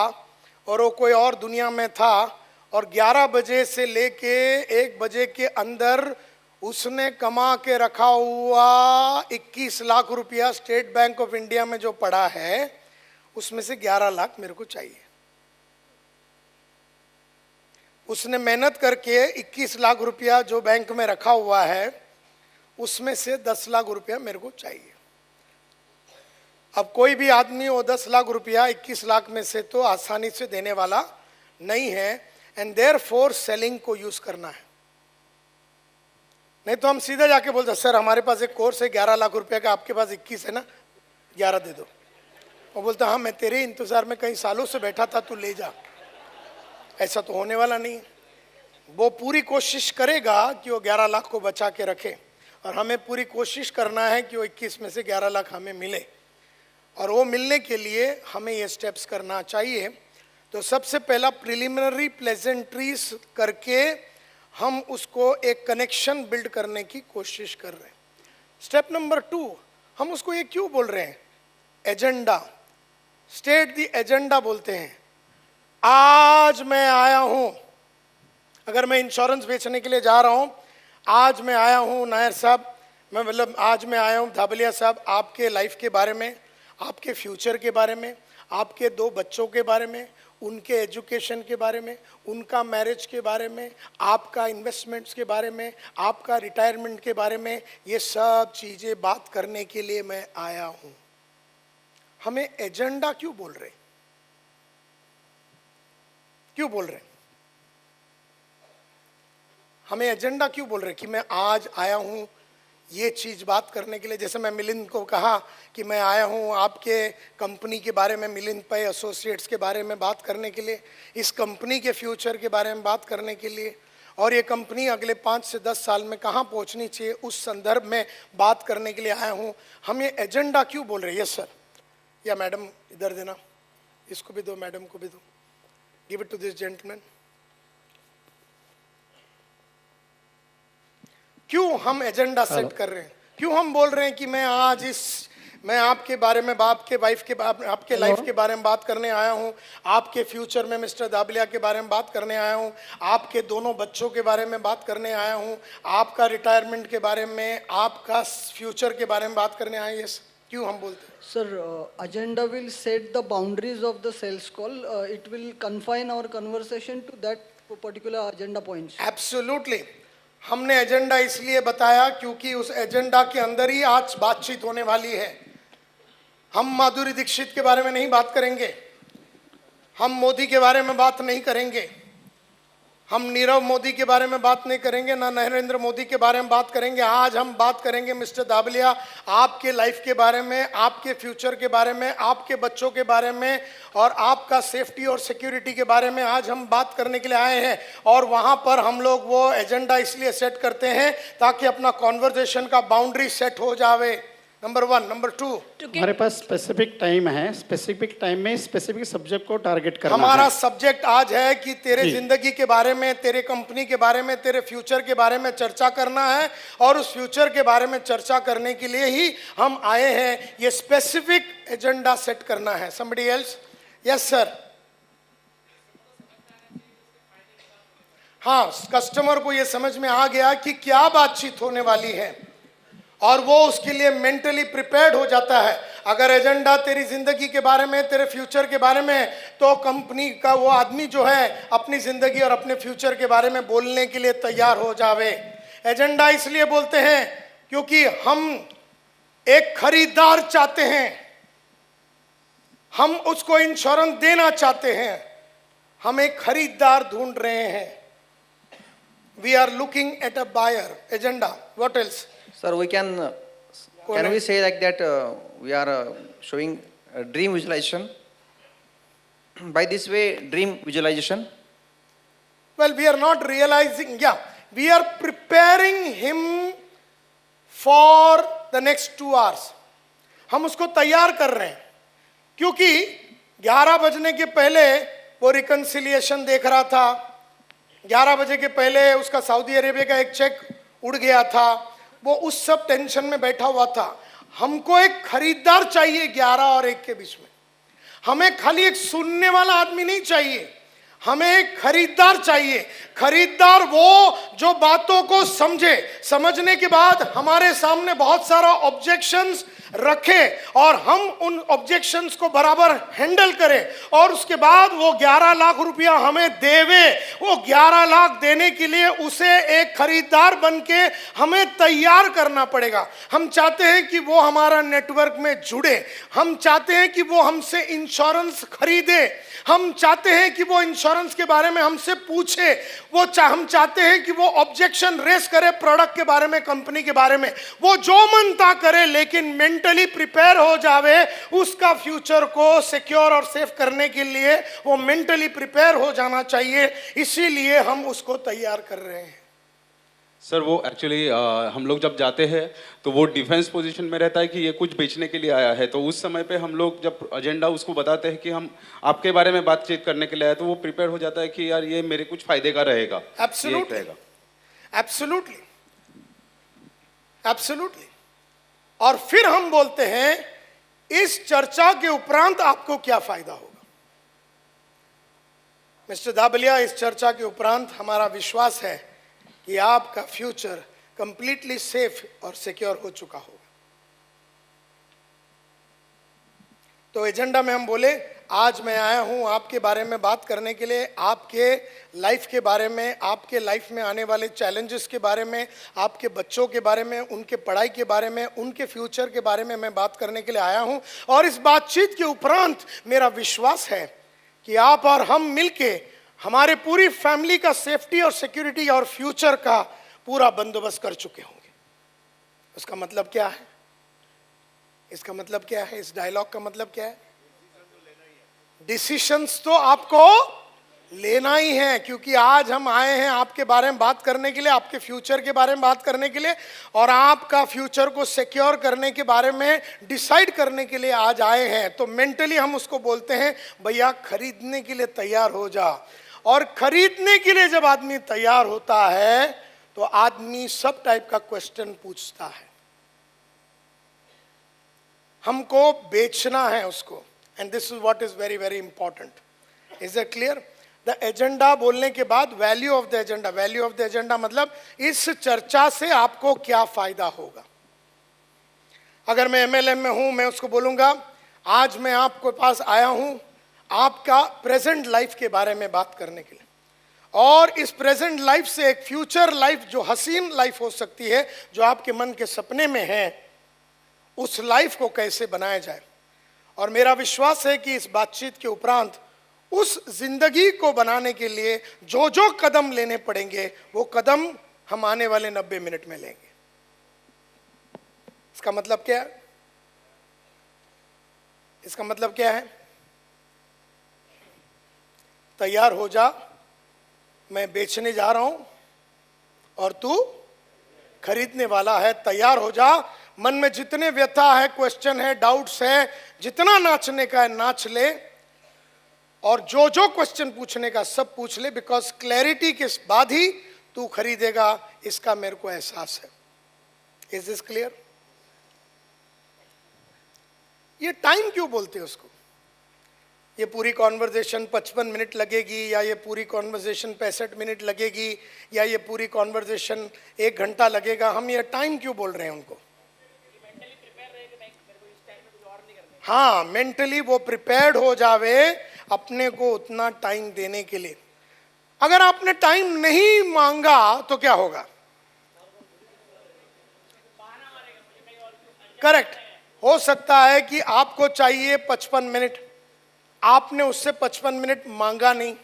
और वो कोई और दुनिया में था, और 11 बजे से लेके 1 बजे के अंदर उसने कमा के रखा हुआ 21 लाख रुपया स्टेट बैंक ऑफ इंडिया में जो पड़ा है उसमें से 11 लाख मेरे को चाहिए. उसने मेहनत करके 21 लाख रुपया जो बैंक में रखा हुआ है उसमें से 10 लाख रुपया मेरे को चाहिए. अब कोई भी आदमी वो 10 लाख रुपया 21 लाख में से तो आसानी से देने वाला नहीं है, एंड देयरफॉर सेलिंग को यूज करना है. नहीं तो हम सीधा जाके बोलते सर हमारे पास एक कोर्स है 11 लाख रुपया का, आपके पास 21 है ना, 11 दे दो. वो बोलता हाँ मैं तेरे इंतजार में कई सालों से बैठा था, तू ले जा. ऐसा तो होने वाला नहीं. वो पूरी कोशिश करेगा कि वो 11 लाख को बचा के रखे, और हमें पूरी कोशिश करना है कि वो 21 में से 11 लाख हमें मिले, और वो मिलने के लिए हमें ये स्टेप्स करना चाहिए. तो सबसे पहला प्रिलिमिनरी प्लेजेंट्रीज करके हम उसको एक कनेक्शन बिल्ड करने की कोशिश कर रहे हैं. स्टेप नंबर 2, हम उसको ये क्यों बोल रहे हैं? एजेंडा. स्टेट द एजेंडा बोलते हैं. आज मैं आया हूं, अगर मैं इंश्योरेंस बेचने के लिए जा रहा हूं, आज मैं आया हूं नायर साहब, मैं मतलब आज मैं आया हूं धाबलिया साहब, आपके लाइफ के बारे में, आपके फ्यूचर के बारे में, आपके 2 बच्चों के बारे में, उनके एजुकेशन के बारे में, उनका मैरिज के बारे में, आपका इन्वेस्टमेंट्स के बारे में, आपका रिटायरमेंट के बारे में, ये सब चीज़ें बात करने के लिए मैं आया हूं. हमें एजेंडा क्यों बोल रहे? क्यों बोल रहे? हमें एजेंडा क्यों बोल रहे कि मैं आज आया हूं ये चीज़ बात करने के लिए? जैसे मैं मिलिंद को कहा कि मैं आया हूं आपके कंपनी के बारे में, मिलिंद पै एसोसिएट्स के बारे में बात करने के लिए, इस कंपनी के फ्यूचर के बारे में बात करने के लिए, और ये कंपनी अगले 5 से 10 साल में कहाँ पहुंचनी चाहिए उस संदर्भ में बात करने के लिए आया हूं. हम ये एजेंडा क्यों बोल रहे हैं? Yes sir. या मैडम इधर देना, इसको भी दो, मैडम को भी दो. Give it to this gentleman. क्यों हम एजेंडा सेट कर रहे हैं? क्यों हम बोल रहे हैं कि मैं आज मैं आपके बारे में, आपके वाइफ के, आपके लाइफ के बारे में बात करने आया हूं, आपके फ्यूचर में मिस्टर दाबलिया के बारे में बात करने आया हूं, आपके दोनों बच्चों के बारे में बात करने आया हूं, आपका रिटायरमेंट के बारे में, आपका फ्यूचर के बारे में बात करने आए हैं? क्यों हम बोलते हैं? Sir, agenda will set the boundaries of the sales call. It will confine our conversation to that particular agenda points. Absolutely. हमने एजेंडा इसलिए बताया क्योंकि उस एजेंडा के अंदर ही आज बातचीत होने वाली है. हम माधुरी दीक्षित के बारे में नहीं बात करेंगे, हम मोदी के बारे में बात नहीं करेंगे, हम नीरव मोदी के बारे में बात नहीं करेंगे, ना नरेंद्र मोदी के बारे में बात करेंगे। आज हम बात करेंगे मिस्टर दाबलिया, आपके लाइफ के बारे में, आपके फ्यूचर के बारे में, आपके बच्चों के बारे में और आपका सेफ्टी और सिक्योरिटी के बारे में आज हम बात करने के लिए आए हैं। और वहां पर हम लोग वो एजेंडा इसलिए सेट करते हैं ताकि अपना कॉन्वर्जेशन का बाउंड्री सेट हो जावे, नंबर 1। नंबर 2, हमारे पास स्पेसिफिक टाइम है, स्पेसिफिक टाइम में स्पेसिफिक सब्जेक्ट को टारगेट करना हमारा है। सब्जेक्ट आज है कि तेरे जी। जिंदगी के बारे में, तेरे कंपनी के बारे में, तेरे फ्यूचर के बारे में चर्चा करना है और उस फ्यूचर के बारे में चर्चा करने के लिए ही हम आए हैं। ये स्पेसिफिक एजेंडा सेट करना है। Somebody else? Yes sir. हाँ, कस्टमर को ये समझ में आ गया कि क्या बातचीत होने वाली है और वो उसके लिए मेंटली प्रिपेयर्ड हो जाता है। अगर एजेंडा तेरी जिंदगी के बारे में, तेरे फ्यूचर के बारे में, तो कंपनी का वो आदमी जो है अपनी जिंदगी और अपने फ्यूचर के बारे में बोलने के लिए तैयार हो जावे। एजेंडा इसलिए बोलते हैं क्योंकि हम एक खरीदार चाहते हैं, हम उसको इंश्योरेंस देना चाहते हैं, हम एक खरीदार ढूंढ रहे हैं। We are looking at a buyer. Agenda, what else? Sir, can we say like that we are showing dream visualization? By this way, dream visualization. Well, we are not realizing, yeah, we are preparing him for the next 2 hours. हम उसको तैयार कर रहे हैं क्योंकि 11 बजने के पहले वो रिकन्सिलिएशन देख रहा था, 11 बजे के पहले उसका सऊदी अरेबिया का एक चेक उड़ गया था, वो उस सब टेंशन में बैठा हुआ था। हमको एक खरीदार चाहिए 11 और 1 के बीच में। हमें खाली एक सुनने वाला आदमी नहीं चाहिए, हमें एक खरीदार चाहिए। खरीदार वो जो बातों को समझे, समझने के बाद हमारे सामने बहुत सारा ऑब्जेक्शंस रखे और हम उन ऑब्जेक्शंस को बराबर हैंडल करें और उसके बाद वो 11 लाख रुपया हमें देवे। वो 11 लाख देने के लिए उसे एक खरीदार बनके हमें तैयार करना पड़ेगा। हम चाहते हैं कि वो हमारा नेटवर्क में जुड़े, हम चाहते हैं कि वो हमसे इंश्योरेंस खरीदे, हम चाहते हैं कि वो इंश्योरेंस के बारे में हमसे पूछे, हम चाहते हैं कि वो ऑब्जेक्शन रेस करे प्रोडक्ट के बारे में, कंपनी के बारे में, वो जो मनता करे लेकिन मेंटली प्रिपेयर हो जावे। उसका फ्यूचर को सिक्योर और सेफ करने के लिए वो मेंटली प्रिपेयर हो जाना चाहिए, इसीलिए हम उसको तैयार कर रहे हैं। सर वो एक्चुअली हम लोग जब जाते हैं तो वो डिफेंस पोजीशन में रहता है कि ये कुछ बेचने के लिए आया है, तो उस समय पे हम लोग जब एजेंडा उसको बताते हैं कि हम आपके बारे में बातचीत करने के लिए आए, तो वो प्रिपेयर हो जाता है कि यार ये मेरे कुछ फायदे का रहेगा। Absolutely, absolutely, absolutely. और फिर हम बोलते हैं इस चर्चा के उपरांत आपको क्या फायदा होगा। मिस्टर दाबलिया, इस चर्चा के उपरांत हमारा विश्वास है कि आपका फ्यूचर कंप्लीटली सेफ और सिक्योर हो चुका होगा। तो एजेंडा में हम बोले आज मैं आया हूं आपके बारे में बात करने के लिए, आपके लाइफ के बारे में, आपके लाइफ में आने वाले चैलेंजेस के बारे में, आपके बच्चों के बारे में, उनके पढ़ाई के बारे में, उनके फ्यूचर के बारे में मैं बात करने के लिए आया हूं। और इस बातचीत के उपरांत मेरा विश्वास है कि आप और हम मिलके हमारे पूरी फैमिली का सेफ्टी और सिक्योरिटी और फ्यूचर का पूरा बंदोबस्त कर चुके होंगे। उसका मतलब क्या है? इसका मतलब क्या है? इस डायलॉग का मतलब क्या है? डिसीशंस तो आपको लेना ही है, क्योंकि आज हम आए हैं आपके बारे में बात करने के लिए, आपके फ्यूचर के बारे में बात करने के लिए और आपका फ्यूचर को सिक्योर करने के बारे में डिसाइड करने के लिए आज आए हैं। तो मेंटली हम उसको बोलते हैं भैया खरीदने के लिए तैयार हो जा। और खरीदने के लिए जब आदमी तैयार होता है तो आदमी सब टाइप का क्वेश्चन पूछता है। हमको बेचना है उसको, and this is what is very very important. Is it clear? The agenda बोलने के बाद value of the agenda, value of the agenda मतलब इस चर्चा से आपको क्या फायदा होगा। अगर मैं एमएलएम में हूं, मैं उसको बोलूंगा आज मैं आपके पास आया हूं आपका प्रेजेंट लाइफ के बारे में बात करने के लिए, और इस प्रेजेंट लाइफ से एक फ्यूचर लाइफ जो हसीन लाइफ हो सकती है, जो आपके मन के सपने में है, उस लाइफ को कैसे बनाया जाए। और मेरा विश्वास है कि इस बातचीत के उपरांत उस जिंदगी को बनाने के लिए जो जो कदम लेने पड़ेंगे वो कदम हम आने वाले 90 मिनट में लेंगे। इसका मतलब क्या है? इसका मतलब क्या है? तैयार हो जा, मैं बेचने जा रहा हूं और तू खरीदने वाला है। तैयार हो जा, मन में जितने व्यथा है, क्वेश्चन है, डाउट्स है, जितना नाचने का है नाच ले, और जो जो क्वेश्चन पूछने का सब पूछ ले, बिकॉज क्लैरिटी के बाद ही तू खरीदेगा, इसका मेरे को एहसास है। Is this clear? ये टाइम क्यों बोलते हैं उसको? ये पूरी कॉन्वर्जेशन 55 मिनट लगेगी, या ये पूरी कॉन्वर्जेशन 65 मिनट लगेगी, या ये पूरी कॉन्वर्जेशन 1 घंटा लगेगा? हम ये टाइम क्यों बोल रहे हैं उनको? हाँ, मेंटली वो प्रिपेयर्ड हो जावे अपने को उतना टाइम देने के लिए। अगर आपने टाइम नहीं मांगा तो क्या होगा? करेक्ट। हो सकता है कि आपको चाहिए 55 मिनट, आपने उससे 55 मिनट मांगा नहीं,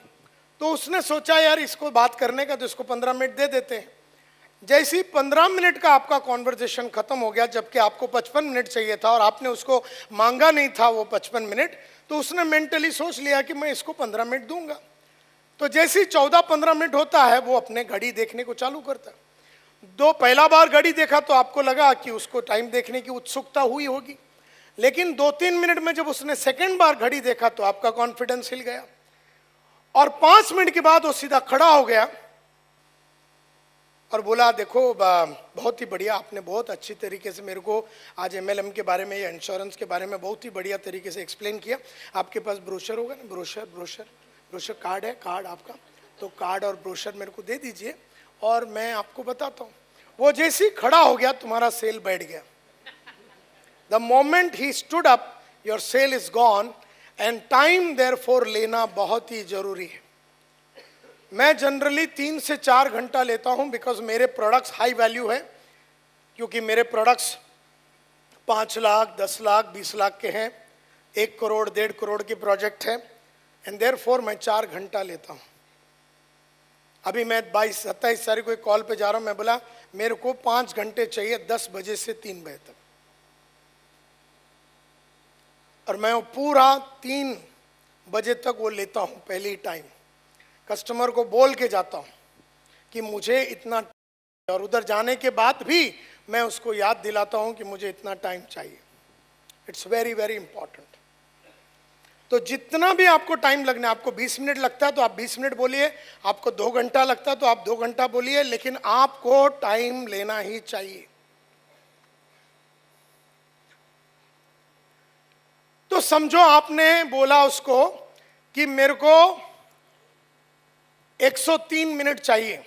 तो उसने सोचा यार इसको बात करने का तो इसको 15 मिनट दे देते हैं। जैसे ही 15 मिनट का आपका कॉन्वर्जेशन खत्म हो गया, जबकि आपको 55 मिनट चाहिए था और आपने उसको मांगा नहीं था वो 55 मिनट, तो उसने मेंटली सोच लिया कि मैं इसको 15 मिनट दूंगा। तो जैसे ही 14-15 मिनट होता है वो अपने घड़ी देखने को चालू करता है। पहला बार घड़ी देखा तो आपको लगा कि उसको टाइम देखने की उत्सुकता हुई होगी, लेकिन 2-3 मिनट में जब उसने सेकंड बार घड़ी देखा तो आपका कॉन्फिडेंस हिल गया, और 5 मिनट के बाद वो सीधा खड़ा हो गया और बोला देखो बहुत ही बढ़िया, आपने बहुत अच्छी तरीके से मेरे को आज MLM के बारे में या इंश्योरेंस के बारे में बहुत ही बढ़िया तरीके से एक्सप्लेन किया। आपके पास ब्रोशर होगा ना? ब्रोशर कार्ड है, कार्ड आपका, तो कार्ड और ब्रोशर मेरे को दे दीजिए और मैं आपको बताता हूँ। वो जैसे ही खड़ा हो गया तुम्हारा सेल बैठ गया। द मोमेंट ही stood up your cell is gone, and time therefore लेना बहुत ही जरूरी है। मैं जनरली 3 से 4 घंटा लेता हूं, बिकॉज मेरे प्रोडक्ट्स हाई वैल्यू है, क्योंकि मेरे प्रोडक्ट्स 5 लाख, 10 लाख, 20 लाख के हैं, 1 करोड़, 1.5 करोड़ के प्रोजेक्ट है, एंड देयरफॉर मैं 4 घंटा लेता हूं। अभी मैं 27 तारीख को एक कॉल पे जा रहा हूं, मैं बोला मेरे को 5 घंटे चाहिए, 10 बजे से 3 बजे तक, और मैं वो पूरा 3 बजे तक वो लेता हूं पहले ही टाइम। कस्टमर को बोल के जाता हूं कि मुझे इतना, और उधर जाने के बाद भी मैं उसको याद दिलाता हूं कि मुझे इतना टाइम चाहिए। It's very very important. तो जितना भी आपको टाइम लगना, आपको 20 मिनट लगता है तो आप 20 मिनट बोलिए, आपको 2 घंटा लगता है तो आप 2 घंटा बोलिए, लेकिन आपको टाइम लेना ही चाहिए। तो समझो आपने बोला उसको कि मेरे को 103 मिनट चाहिए,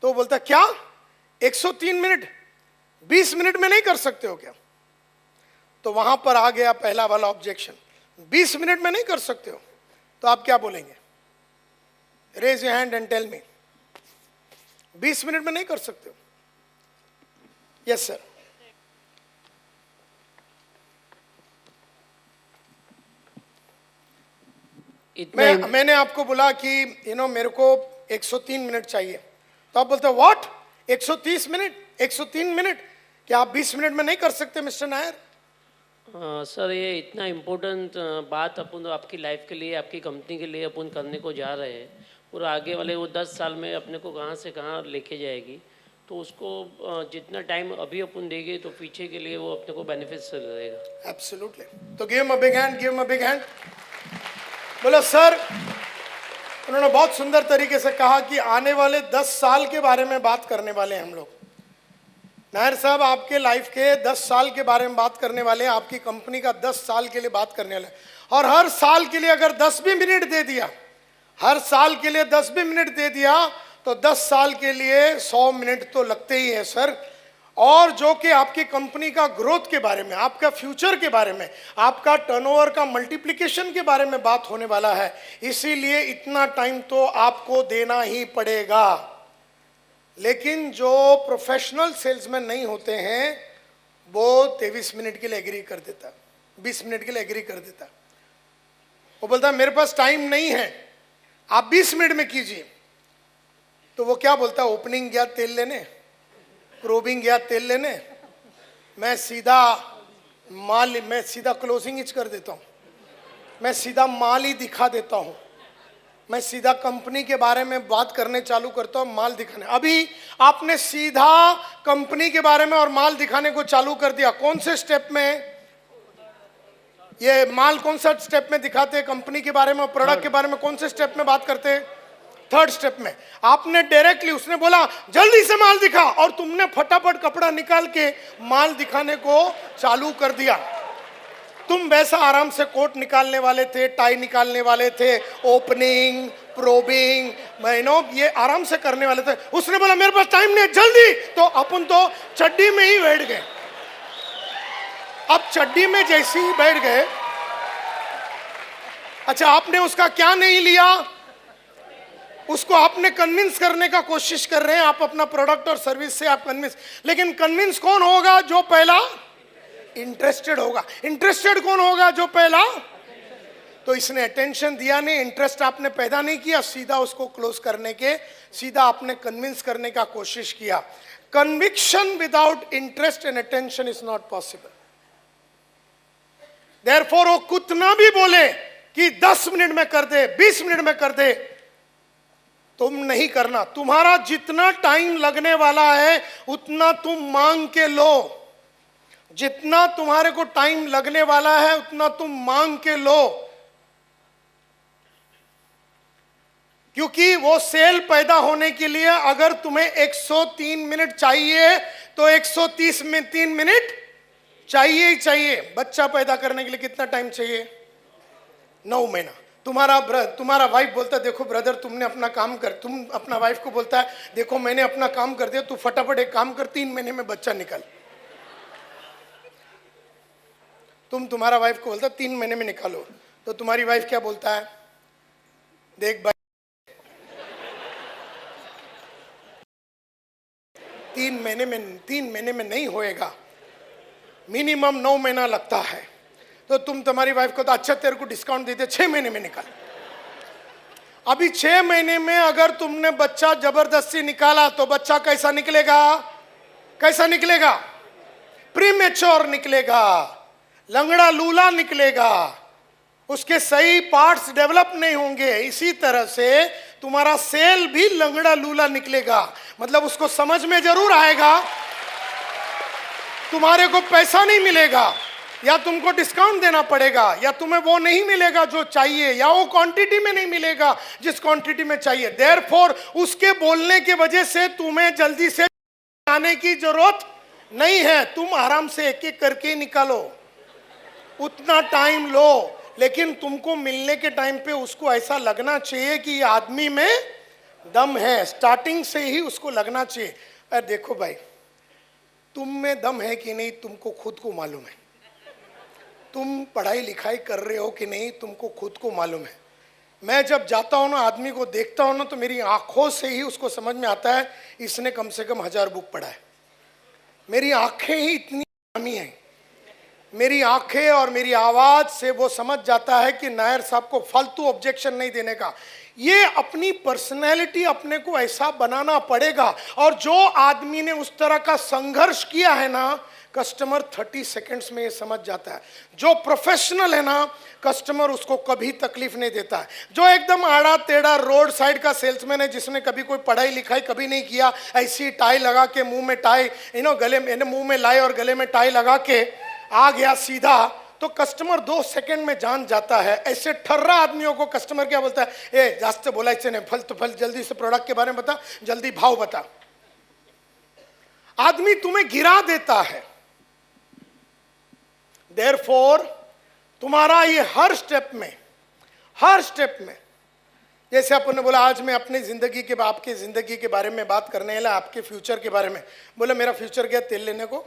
तो बोलता क्या 103 मिनट 20 मिनट में नहीं कर सकते हो क्या? तो वहां पर आ गया पहला वाला ऑब्जेक्शन, 20 मिनट में नहीं कर सकते हो, तो आप क्या बोलेंगे? Raise your hand and tell me, 20 minute में नहीं कर सकते हो? Yes sir. मैंने आपको बोला कि मेरे को 103 मिनट चाहिए, तो आप बोलते हो व्हाट 130 मिनट, 103 मिनट, क्या आप 20 मिनट में नहीं कर सकते मिस्टर नायर? सर ये इतना इम्पोर्टेंट बात अपन आपकी लाइफ के लिए, आपकी कंपनी के लिए अपन करने को जा रहे हैं, और आगे वाले वो 10 साल में अपने को कहाँ से कहाँ लेके जाएगी, तो उसको जितना टाइम अभी अपन देंगे तो पीछे के लिए वो अपने को बेनिफिट्स रहेगा। एब्सोल्युटली। तो give him a big hand, give him a big hand. बोलो सर, उन्होंने बहुत सुंदर तरीके से कहा कि आने वाले 10 साल के बारे में बात करने वाले हैं हम लोग। नायर साहब आपके लाइफ के 10 साल के बारे में बात करने वाले हैं, आपकी कंपनी का 10 साल के लिए बात करने वाले हैं, और हर साल के लिए अगर 10 भी मिनट दे दिया, हर साल के लिए 10 भी मिनट दे दिया, तो 10 साल के लिए 100 मिनट तो लगते ही है सर। और जो कि आपकी कंपनी का ग्रोथ के बारे में, आपका फ्यूचर के बारे में, आपका टर्नओवर का मल्टीप्लिकेशन के बारे में बात होने वाला है, इसीलिए इतना टाइम तो आपको देना ही पड़ेगा। लेकिन जो प्रोफेशनल सेल्समैन नहीं होते हैं वो 23 मिनट के लिए एग्री कर देता, 20 मिनट के लिए एग्री कर देता। वो बोलता है मेरे पास टाइम नहीं है, आप 20 मिनट में कीजिए। तो वो क्या बोलता है, ओपनिंग गया तेल लेने, प्रोबिंग गया तेल लेने, मैं सीधा क्लोजिंग ही कर देता हूँ, मैं सीधा माल ही दिखा देता हूँ, मैं सीधा कंपनी के बारे में बात करने चालू करता हूँ, माल दिखाने। अभी आपने सीधा कंपनी के बारे में और माल दिखाने को चालू कर दिया। कौन से स्टेप में ये माल, कौन सा स्टेप में दिखाते हैं कंपनी के बारे में और प्रोडक्ट के बारे में, कौन से स्टेप में बात करते हैं? थर्ड स्टेप में। आपने डायरेक्टली, उसने बोला जल्दी से माल दिखा, और तुमने फटाफट कपड़ा निकाल के माल दिखाने को चालू कर दिया। तुम वैसा आराम से कोट निकालने वाले थे, टाई निकालने वाले थे, ओपनिंग, प्रोबिंग, ये आराम से करने वाले थे। उसने बोला मेरे पास टाइम नहीं है, जल्दी। तो अपन तो चड्डी में ही बैठ गए। अब चड्डी में जैसे ही बैठ गए, अच्छा आपने उसका क्या नहीं लिया, उसको आपने कन्विंस करने का कोशिश कर रहे हैं, आप अपना प्रोडक्ट और सर्विस से आप कन्विंस। लेकिन कन्विंस कौन होगा? जो पहला इंटरेस्टेड होगा। इंटरेस्टेड कौन होगा? जो पहला। तो इसने अटेंशन दिया नहीं, इंटरेस्ट आपने पैदा नहीं किया, सीधा उसको क्लोज करने के, सीधा आपने कन्विंस करने का कोशिश किया। Conviction without interest and attention is not possible. Therefore वो कितना भी बोले कि 10 मिनट में कर दे, 20 मिनट में कर दे, तुम नहीं करना। तुम्हारा जितना टाइम लगने वाला है उतना तुम मांग के लो। जितना तुम्हारे को टाइम लगने वाला है उतना तुम मांग के लो, क्योंकि वो सेल पैदा होने के लिए अगर तुम्हें 103 मिनट चाहिए तो 103 मिनट चाहिए ही चाहिए। बच्चा पैदा करने के लिए कितना टाइम चाहिए? 9 महीना। तुम्हारा वाइफ बोलता है देखो ब्रदर तुमने अपना काम कर, तुम अपना वाइफ को बोलता है देखो मैंने अपना काम कर दिया, तू फटाफट एक काम कर, 3 महीने में बच्चा निकाल। तुम्हारा वाइफ को बोलता है 3 महीने में निकालो, तो तुम्हारी वाइफ क्या बोलता है? देख भाई 3 महीने में नहीं होएगा, मिनिमम 9 महीना लगता है। तो तुम्हारी वाइफ को तो अच्छा तेरे को डिस्काउंट देते 6 महीने में निकाल। अभी 6 महीने में अगर तुमने बच्चा जबरदस्ती निकाला तो बच्चा कैसा निकलेगा? कैसा निकलेगा? प्रीमेच्योर निकलेगा, लंगड़ा लूला निकलेगा, उसके सही पार्ट्स डेवलप नहीं होंगे। इसी तरह से तुम्हारा सेल भी लंगड़ा लूला निकलेगा। मतलब उसको समझ में जरूर आएगा, तुम्हारे को पैसा नहीं मिलेगा, या तुमको डिस्काउंट देना पड़ेगा, या तुम्हें वो नहीं मिलेगा जो चाहिए, या वो क्वांटिटी में नहीं मिलेगा जिस क्वांटिटी में चाहिए। देयरफॉर उसके बोलने की वजह से तुम्हें जल्दी से आने की जरूरत नहीं है। तुम आराम से एक एक करके निकालो, उतना टाइम लो, लेकिन तुमको मिलने के टाइम पे उसको ऐसा लगना चाहिए कि ये आदमी में दम है। स्टार्टिंग से ही उसको लगना चाहिए। अरे देखो भाई तुम में दम है कि नहीं तुमको खुद को मालूम है, तुम पढ़ाई लिखाई कर रहे हो कि नहीं तुमको खुद को मालूम है। मैं जब जाता हूँ ना, आदमी को देखता हूँ ना, तो मेरी आंखों से ही उसको समझ में आता है इसने कम से कम 1000 बुक पढ़ा है। मेरी आंखें ही इतनी नामी हैं, मेरी आंखें और मेरी आवाज से वो समझ जाता है कि नायर साहब को फालतू ऑब्जेक्शन नहीं देने का। ये अपनी पर्सनैलिटी अपने को ऐसा बनाना पड़ेगा। और जो आदमी ने उस तरह का संघर्ष किया है ना, कस्टमर 30 सेकंड्स में ये समझ जाता है। जो प्रोफेशनल है ना, कस्टमर उसको कभी तकलीफ नहीं देता है। जो एकदम आड़ा टेढ़ा रोड साइड का सेल्समैन है, जिसने कभी कोई पढ़ाई लिखाई कभी नहीं किया, ऐसी टाई लगा के मुंह में टाई गले में मुंह में लाए और गले में टाई लगा के आ गया सीधा, तो कस्टमर 2 सेकंड में जान जाता है। ऐसे ठर्रा आदमियों को कस्टमर क्या बोलता है? ए जास्त बोलायचे नहीं, फल तो फल, जल्दी से प्रोडक्ट के बारे में बता, जल्दी भाव बता। आदमी तुम्हें गिरा देता है। देयरफॉर तुम्हारा ये हर स्टेप में, जैसे अपन ने बोला आज मैं अपनी जिंदगी के, आपकी जिंदगी के बारे में बात करने वाला, आपके फ्यूचर के बारे में। बोले मेरा फ्यूचर गया तेल लेने को,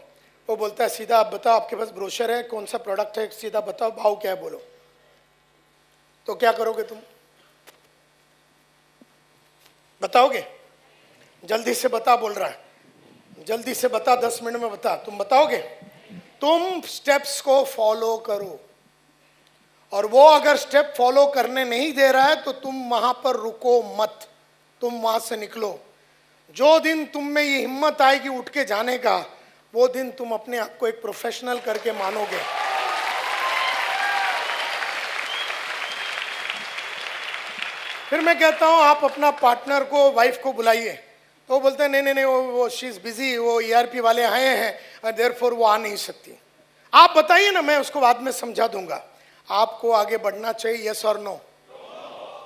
वो बोलता है सीधा आप बताओ, आपके पास ब्रोशर है, कौन सा प्रोडक्ट है, सीधा बताओ, भाव क्या है बोलो। तो क्या करोगे तुम? बताओगे? जल्दी से बता बोल रहा है, जल्दी से बता, 10 मिनट में बता। तुम बताओगे? तुम स्टेप्स को फॉलो करो और वो अगर स्टेप फॉलो करने नहीं दे रहा है तो तुम वहां पर रुको मत, तुम वहां से निकलो। जो दिन तुम में ये हिम्मत आएगी उठ के जाने का, वो दिन तुम अपने आप को एक प्रोफेशनल करके मानोगे। फिर मैं कहता हूं आप अपना पार्टनर को, वाइफ को बुलाइए, तो वो बोलते हैं नहीं नहीं नहीं, वो शी इज बिजी, वो ईआरपी वाले आए हैं, देयरफॉर वो आ नहीं सकती। आप बताइए ना, मैं उसको बाद में समझा दूंगा। आपको आगे बढ़ना चाहिए, यस और नो?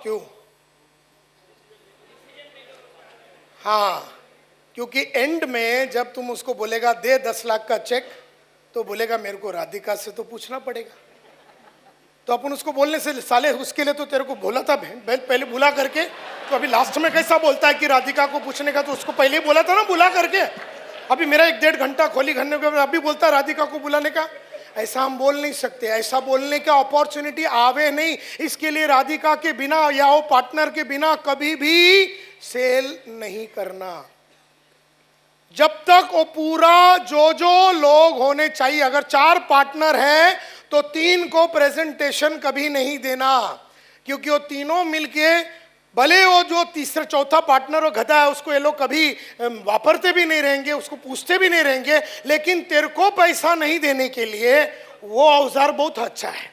क्यों? हाँ, क्योंकि एंड में जब तुम उसको बोलेगा दे 10 लाख का चेक, तो बोलेगा मेरे को राधिका से तो पूछना पड़ेगा। तो अपन उसको बोलने से, साले उसके लिए तो तेरे को बोला था पहले बुला करके, तो अभी लास्ट में कैसा बोलता है कि राधिका को पूछने का, तो उसको पहले ही बोला था ना बुला करके। अभी मेरा 1-1.5 घंटा खोली घरने के बाद अभी बोलता राधिका को बुलाने का। ऐसा हम बोल नहीं सकते, ऐसा बोलने का अपॉर्चुनिटी आवे नहीं। इसके लिए राधिका के बिना या वो पार्टनर के बिना कभी भी सेल नहीं करना। जब तक वो पूरा जो लोग होने चाहिए, अगर 4 पार्टनर हैं तो 3 को प्रेजेंटेशन कभी नहीं देना, क्योंकि वो तीनों मिलके, भले वो जो तीसरा चौथा पार्टनर वो गधा है, उसको ये लोग कभी वापरते भी नहीं रहेंगे, उसको पूछते भी नहीं रहेंगे, लेकिन तेरे को पैसा नहीं देने के लिए वो औजार बहुत अच्छा है।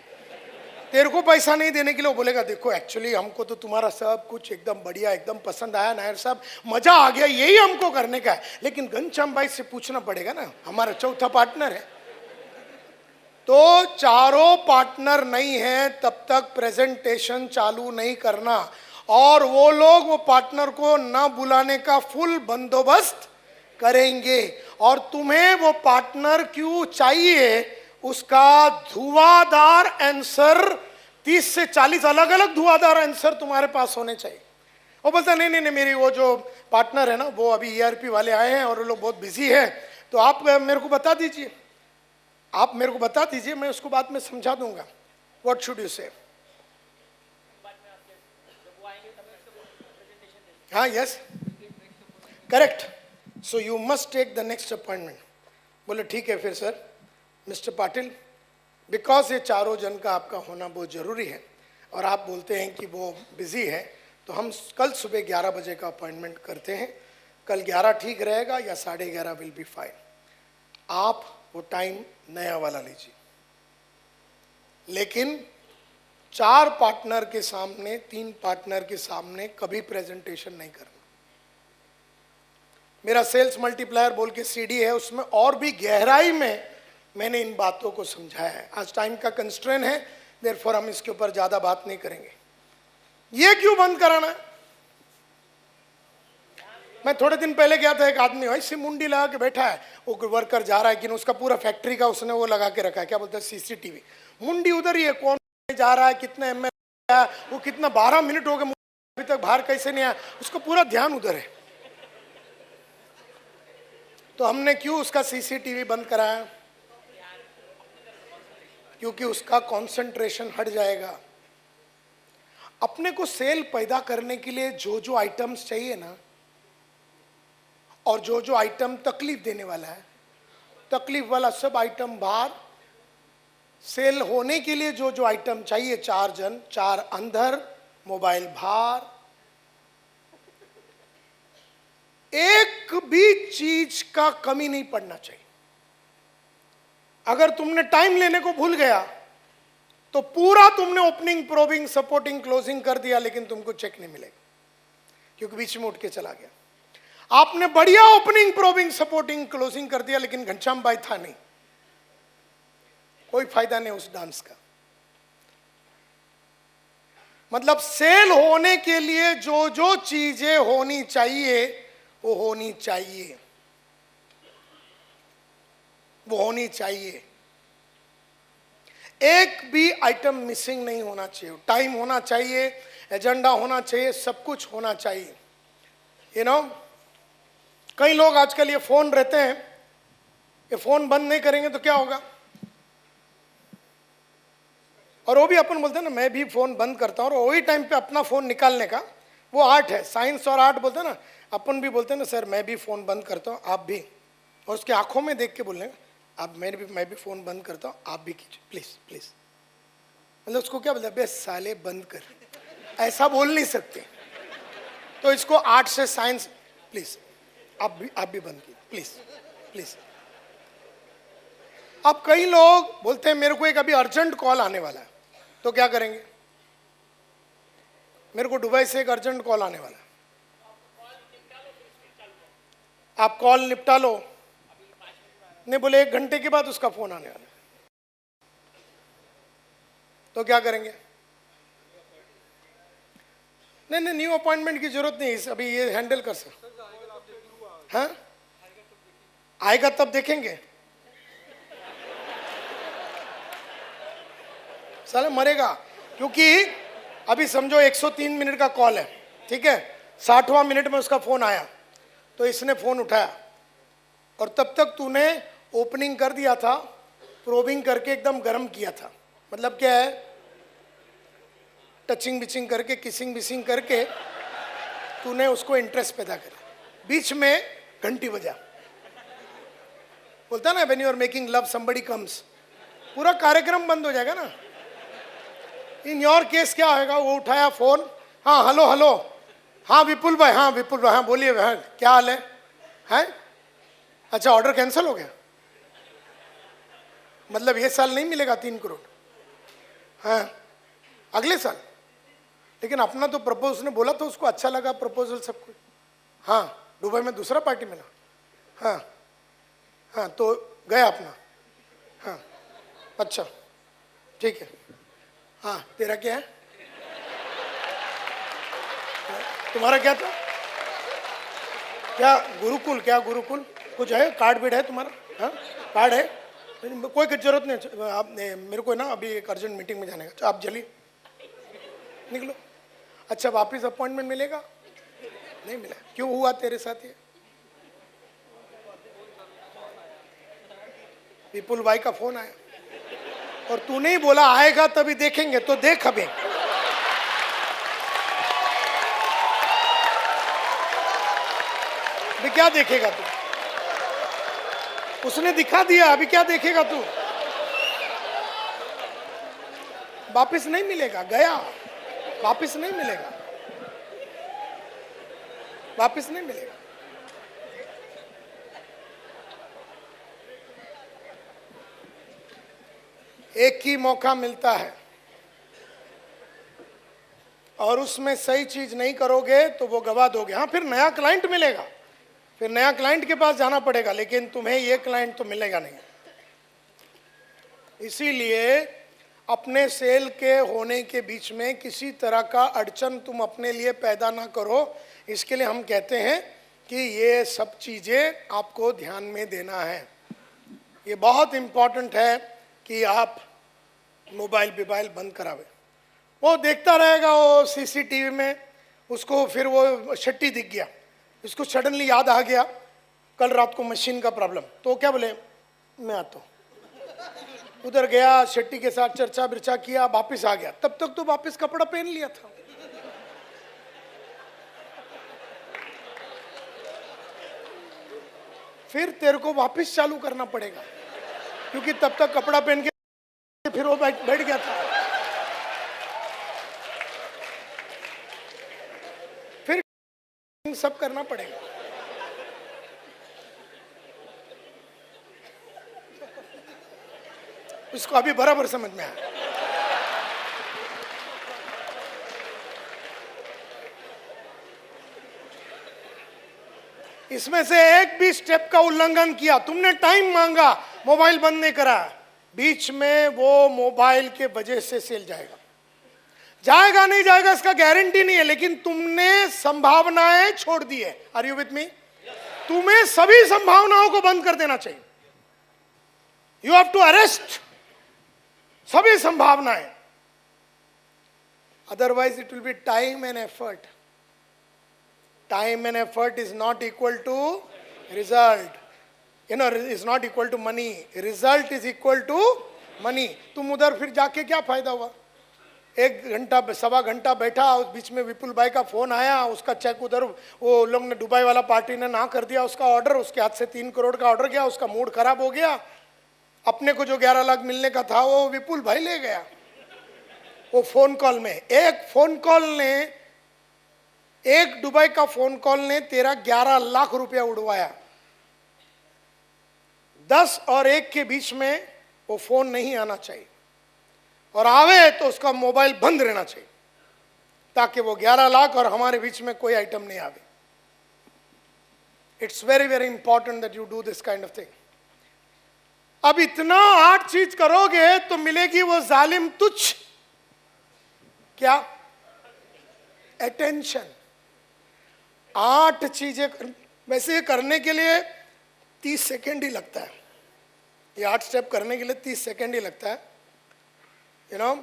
तेरे को पैसा नहीं देने के लिए वो बोलेगा देखो एक्चुअली हमको तो तुम्हारा सब कुछ एकदम बढ़िया, एकदम पसंद आया नायर साहब, मजा आ गया, यही हमको करने का है, लेकिन घनश्याम भाई से पूछना पड़ेगा ना, हमारा चौथा पार्टनर है। तो चारों पार्टनर नहीं है तब तक प्रेजेंटेशन चालू नहीं करना, और वो लोग वो पार्टनर को ना बुलाने का फुल बंदोबस्त करेंगे। और तुम्हें वो पार्टनर क्यों चाहिए, उसका धुआंधार आंसर, 30 से 40 अलग अलग धुआंधार आंसर तुम्हारे पास होने चाहिए। वो बोलता नहीं नहीं नहीं, मेरी वो जो पार्टनर है ना, वो अभी ईआरपी वाले आए हैं और वो लोग बहुत बिजी है, तो आप मेरे को बता दीजिए, आप मेरे को बता दीजिए, मैं उसको बाद में समझा दूंगा। What should you say? हाँ, yes, correct. So you must take the next appointment. बोले ठीक है फिर सर, मिस्टर पाटिल, बिकॉज ये चारों जन का आपका होना बहुत ज़रूरी है और आप बोलते हैं कि वो बिजी है, तो हम कल सुबह 11 बजे का अपॉइंटमेंट करते हैं। कल 11 ठीक रहेगा या 11:30 विल बी फाइन। आप वो टाइम नया वाला लीजिए, लेकिन 4 पार्टनर के सामने, 3 पार्टनर के सामने कभी प्रेजेंटेशन नहीं करना। मेरा सेल्स मल्टीप्लायर बोल के सीडी है, उसमें और भी गहराई में मैंने इन बातों को समझाया है। आज टाइम का कंस्ट्रेन है, देयरफॉर हम इसके ऊपर ज्यादा बात नहीं करेंगे। ये क्यों बंद कराना है? मैं थोड़े दिन पहले गया था, एक आदमी ऐसे मुंडी लगा के बैठा है, वो वर्कर जा रहा है कि उसका पूरा फैक्ट्री का उसने वो लगा के रखा है, क्या बोलते हैं, सीसीटीवी। मुंडी उधर ही है, कौन जा रहा है, कितना एमएल है, वो कितना 12 मिनट हो गए अभी तक बाहर कैसे नहीं आया, उसका पूरा ध्यान उधर है। तो हमने क्यों उसका सीसीटीवी बंद कराया? क्योंकि उसका कंसंट्रेशन हट जाएगा। अपने को सेल पैदा करने के लिए जो जो आइटम्स चाहिए ना, और जो जो आइटम तकलीफ देने वाला है, तकलीफ वाला सब आइटम बाहर। सेल होने के लिए जो जो आइटम चाहिए, 4 जन 4 अंदर, मोबाइल बाहर। एक भी चीज का कमी नहीं पड़ना चाहिए। अगर तुमने टाइम लेने को भूल गया तो पूरा तुमने ओपनिंग, प्रोबिंग, सपोर्टिंग, क्लोजिंग कर दिया, लेकिन तुमको चेक नहीं मिलेगा क्योंकि बीच में उठ के चला गया। आपने बढ़िया ओपनिंग, प्रोबिंग, सपोर्टिंग, क्लोजिंग कर दिया, लेकिन घनश्याम भाई था नहीं, कोई फायदा नहीं उस डांस का। मतलब सेल होने के लिए जो जो चीजें होनी चाहिए वो होनी चाहिए, वो होनी चाहिए। एक भी आइटम मिसिंग नहीं होना चाहिए। टाइम होना चाहिए, एजेंडा होना चाहिए, सब कुछ होना चाहिए। यू नो, कई लोग आजकल ये फोन रहते हैं, ये फोन बंद नहीं करेंगे तो क्या होगा, और वो भी अपन बोलते हैं ना मैं भी फोन बंद करता हूँ, और वही टाइम पे अपना फोन निकालने का वो आर्ट है। साइंस और आर्ट बोलते हैं ना, अपन भी बोलते हैं ना सर मैं भी फोन बंद करता हूँ, आप भी, और उसकी आंखों में देख के बोलने आप मैं भी फोन बंद करता हूँ, आप भी कीजिए प्लीज प्लीज। मतलब उसको क्या बोलते, बे साले बंद कर, ऐसा बोल नहीं सकते। तो इसको आर्ट से साइंस, प्लीज आप भी बंद कीजिए प्लीज प्लीज। अब कई लोग बोलते हैं मेरे को एक अभी अर्जेंट कॉल आने वाला है, तो क्या करेंगे? मेरे को दुबई से एक अर्जेंट कॉल आने वाला है, आप कॉल निपटा लो। नहीं, बोले 1 घंटे के बाद उसका फोन आने वाला है, तो क्या करेंगे? नहीं नहीं, न्यू अपॉइंटमेंट की जरूरत नहीं, अभी ये हैंडल कर सकते। हाँ, आएगा तब देखेंगे। साला मरेगा, क्योंकि अभी समझो 103 मिनट का कॉल है, ठीक है, 60वां मिनट में उसका फोन आया, तो इसने फोन उठाया और तब तक तूने ओपनिंग कर दिया था, प्रोबिंग करके एकदम गर्म किया था। मतलब क्या है, टचिंग बिचिंग करके, किसिंग बिसिंग करके तूने उसको इंटरेस्ट पैदा कर, बीच में घंटी बजा। बोलता ना, when you are making love somebody comes, पूरा कार्यक्रम बंद हो जाएगा ना। इन योर केस क्या होगा, वो उठाया फोन, हाँ हेलो हेलो, हाँ विपुल भाई, हाँ विपुल भाई, हाँ बोलिए, हाँ क्या हाल है? हैं? अच्छा, ऑर्डर कैंसिल हो गया, मतलब ये साल नहीं मिलेगा 3 करोड़? हाँ, अगले साल। लेकिन अपना तो प्रपोज, उसने बोला तो उसको अच्छा लगा प्रपोजल सब कुछ। हाँ, दुबई में दूसरा पार्टी मिला। हाँ हाँ, तो गया अपना। हाँ, अच्छा ठीक है। हाँ, तेरा क्या है? तुम्हारा क्या था? क्या गुरुकुल, क्या गुरुकुल कुछ है? कार्ड बीड है तुम्हारा? हाँ, कार्ड है? कोई जरूरत नहीं, आप मेरे को ना अभी एक अर्जेंट मीटिंग में जाने का, आप जल्दी निकलो। अच्छा, वापिस अपॉइंटमेंट मिलेगा? नहीं मिला, क्यों हुआ तेरे साथ ये? विपुल भाई का फोन आया और तूने ही बोला आएगा तभी देखेंगे, तो देख अभी। अभी क्या देखेगा तू? उसने दिखा दिया, अभी क्या देखेगा तू? वापिस नहीं मिलेगा, गया, वापिस नहीं मिलेगा, वापिस नहीं मिलेगा। एक ही मौका मिलता है और उसमें सही चीज नहीं करोगे तो वो गवा दोगे। हाँ, फिर नया क्लाइंट मिलेगा, फिर नया क्लाइंट के पास जाना पड़ेगा, लेकिन तुम्हें ये क्लाइंट तो मिलेगा नहीं। इसीलिए अपने सेल के होने के बीच में किसी तरह का अड़चन तुम अपने लिए पैदा ना करो। इसके लिए हम कहते हैं कि ये सब चीजें आपको ध्यान में देना है। ये बहुत इंपॉर्टेंट है कि आप मोबाइल बंद करावे। वो देखता रहेगा, वो सीसीटीवी में उसको फिर वो शट्टी दिख गया, इसको सडनली याद आ गया कल रात को मशीन का प्रॉब्लम, तो क्या बोले, मैं आता हूँ। उधर गया, शेट्टी के साथ चर्चा विर्चा किया, वापिस आ गया। तब तक तो वापिस कपड़ा पहन लिया था। फिर तेरे को वापिस चालू करना पड़ेगा, क्योंकि तब तक कपड़ा पहन के फिर वो बैठ गया था। फिर सब करना पड़ेगा। इसको अभी बराबर समझ में आया। इसमें से एक भी स्टेप का उल्लंघन किया, तुमने टाइम मांगा, मोबाइल बंद नहीं करा, बीच में वो मोबाइल के वजह से सेल जाएगा। जाएगा नहीं जाएगा इसका गारंटी नहीं है, लेकिन तुमने संभावनाएं छोड़ दी है। Are you with me? तुम्हें सभी संभावनाओं को बंद कर देना चाहिए। यू हैव टू अरेस्ट सभी संभावनाएं, otherwise it will be time and effort. Time and effort is not equal to result, you know, is not equal to money, result is equal to money. तुम उधर फिर जाके क्या फायदा हुआ? 1 घंटा 1.25 घंटा बैठा, उस बीच में विपुल भाई का फोन आया, उसका चेक उधर वो लोग ने, दुबई वाला पार्टी ने ना कर दिया उसका ऑर्डर, उसके हाथ से 3 करोड़ का ऑर्डर गया, उसका मूड खराब हो गया। अपने को जो 11 लाख मिलने का था वो विपुल भाई ले गया। वो फोन कॉल में एक फोन कॉल ने, एक दुबई का फोन कॉल ने तेरा 11 लाख रुपया उड़वाया। 10 और 1 के बीच में वो फोन नहीं आना चाहिए, और आवे तो उसका मोबाइल बंद रहना चाहिए, ताकि वो 11 लाख और हमारे बीच में कोई आइटम नहीं आवे। It's very very important that you do this kind of thing. अब इतना 8 चीज करोगे तो मिलेगी वो जालिम तुच्छ क्या? अटेंशन। 8 चीजें वैसे ये करने के लिए 30 सेकेंड ही लगता है। ये 8 स्टेप करने के लिए 30 सेकेंड ही लगता है। You know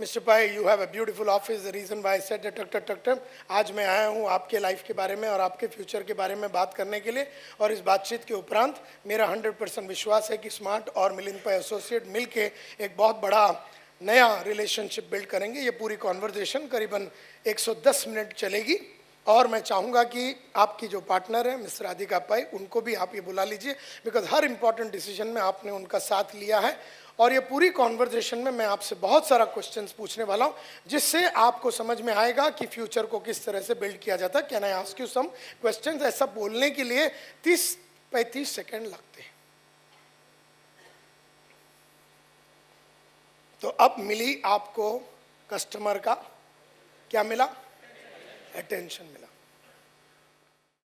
mister Pai, you have a beautiful office. The reason why I said tuck आज मैं आया हूँ आपके लाइफ के बारे में और आपके फ्यूचर के बारे में बात करने के लिए, और इस बातचीत के उपरांत मेरा 100% विश्वास है कि स्मार्ट और मिलिंद पाई एसोसिएट मिलके एक बहुत बड़ा नया रिलेशनशिप बिल्ड करेंगे। ये पूरी कॉन्वर्जेशन करीबन 110 मिनट चलेगी, और मैं चाहूँगा कि आपकी जो पार्टनर है मिस्टर राधिका पाई, उनको भी आप ये बुला लीजिए, बिकॉज हर इंपॉर्टेंट डिसीजन में आपने उनका साथ लिया है। और ये पूरी कॉन्वर्जेशन में मैं आपसे बहुत सारा क्वेश्चंस पूछने वाला हूँ, जिससे आपको समझ में आएगा कि फ्यूचर को किस तरह से बिल्ड किया जाता है। Can I ask you some questions? ऐसा बोलने के लिए 30-35 सेकेंड लगते हैं। तो अब मिली आपको कस्टमर का क्या मिला? अटेंशन मिला।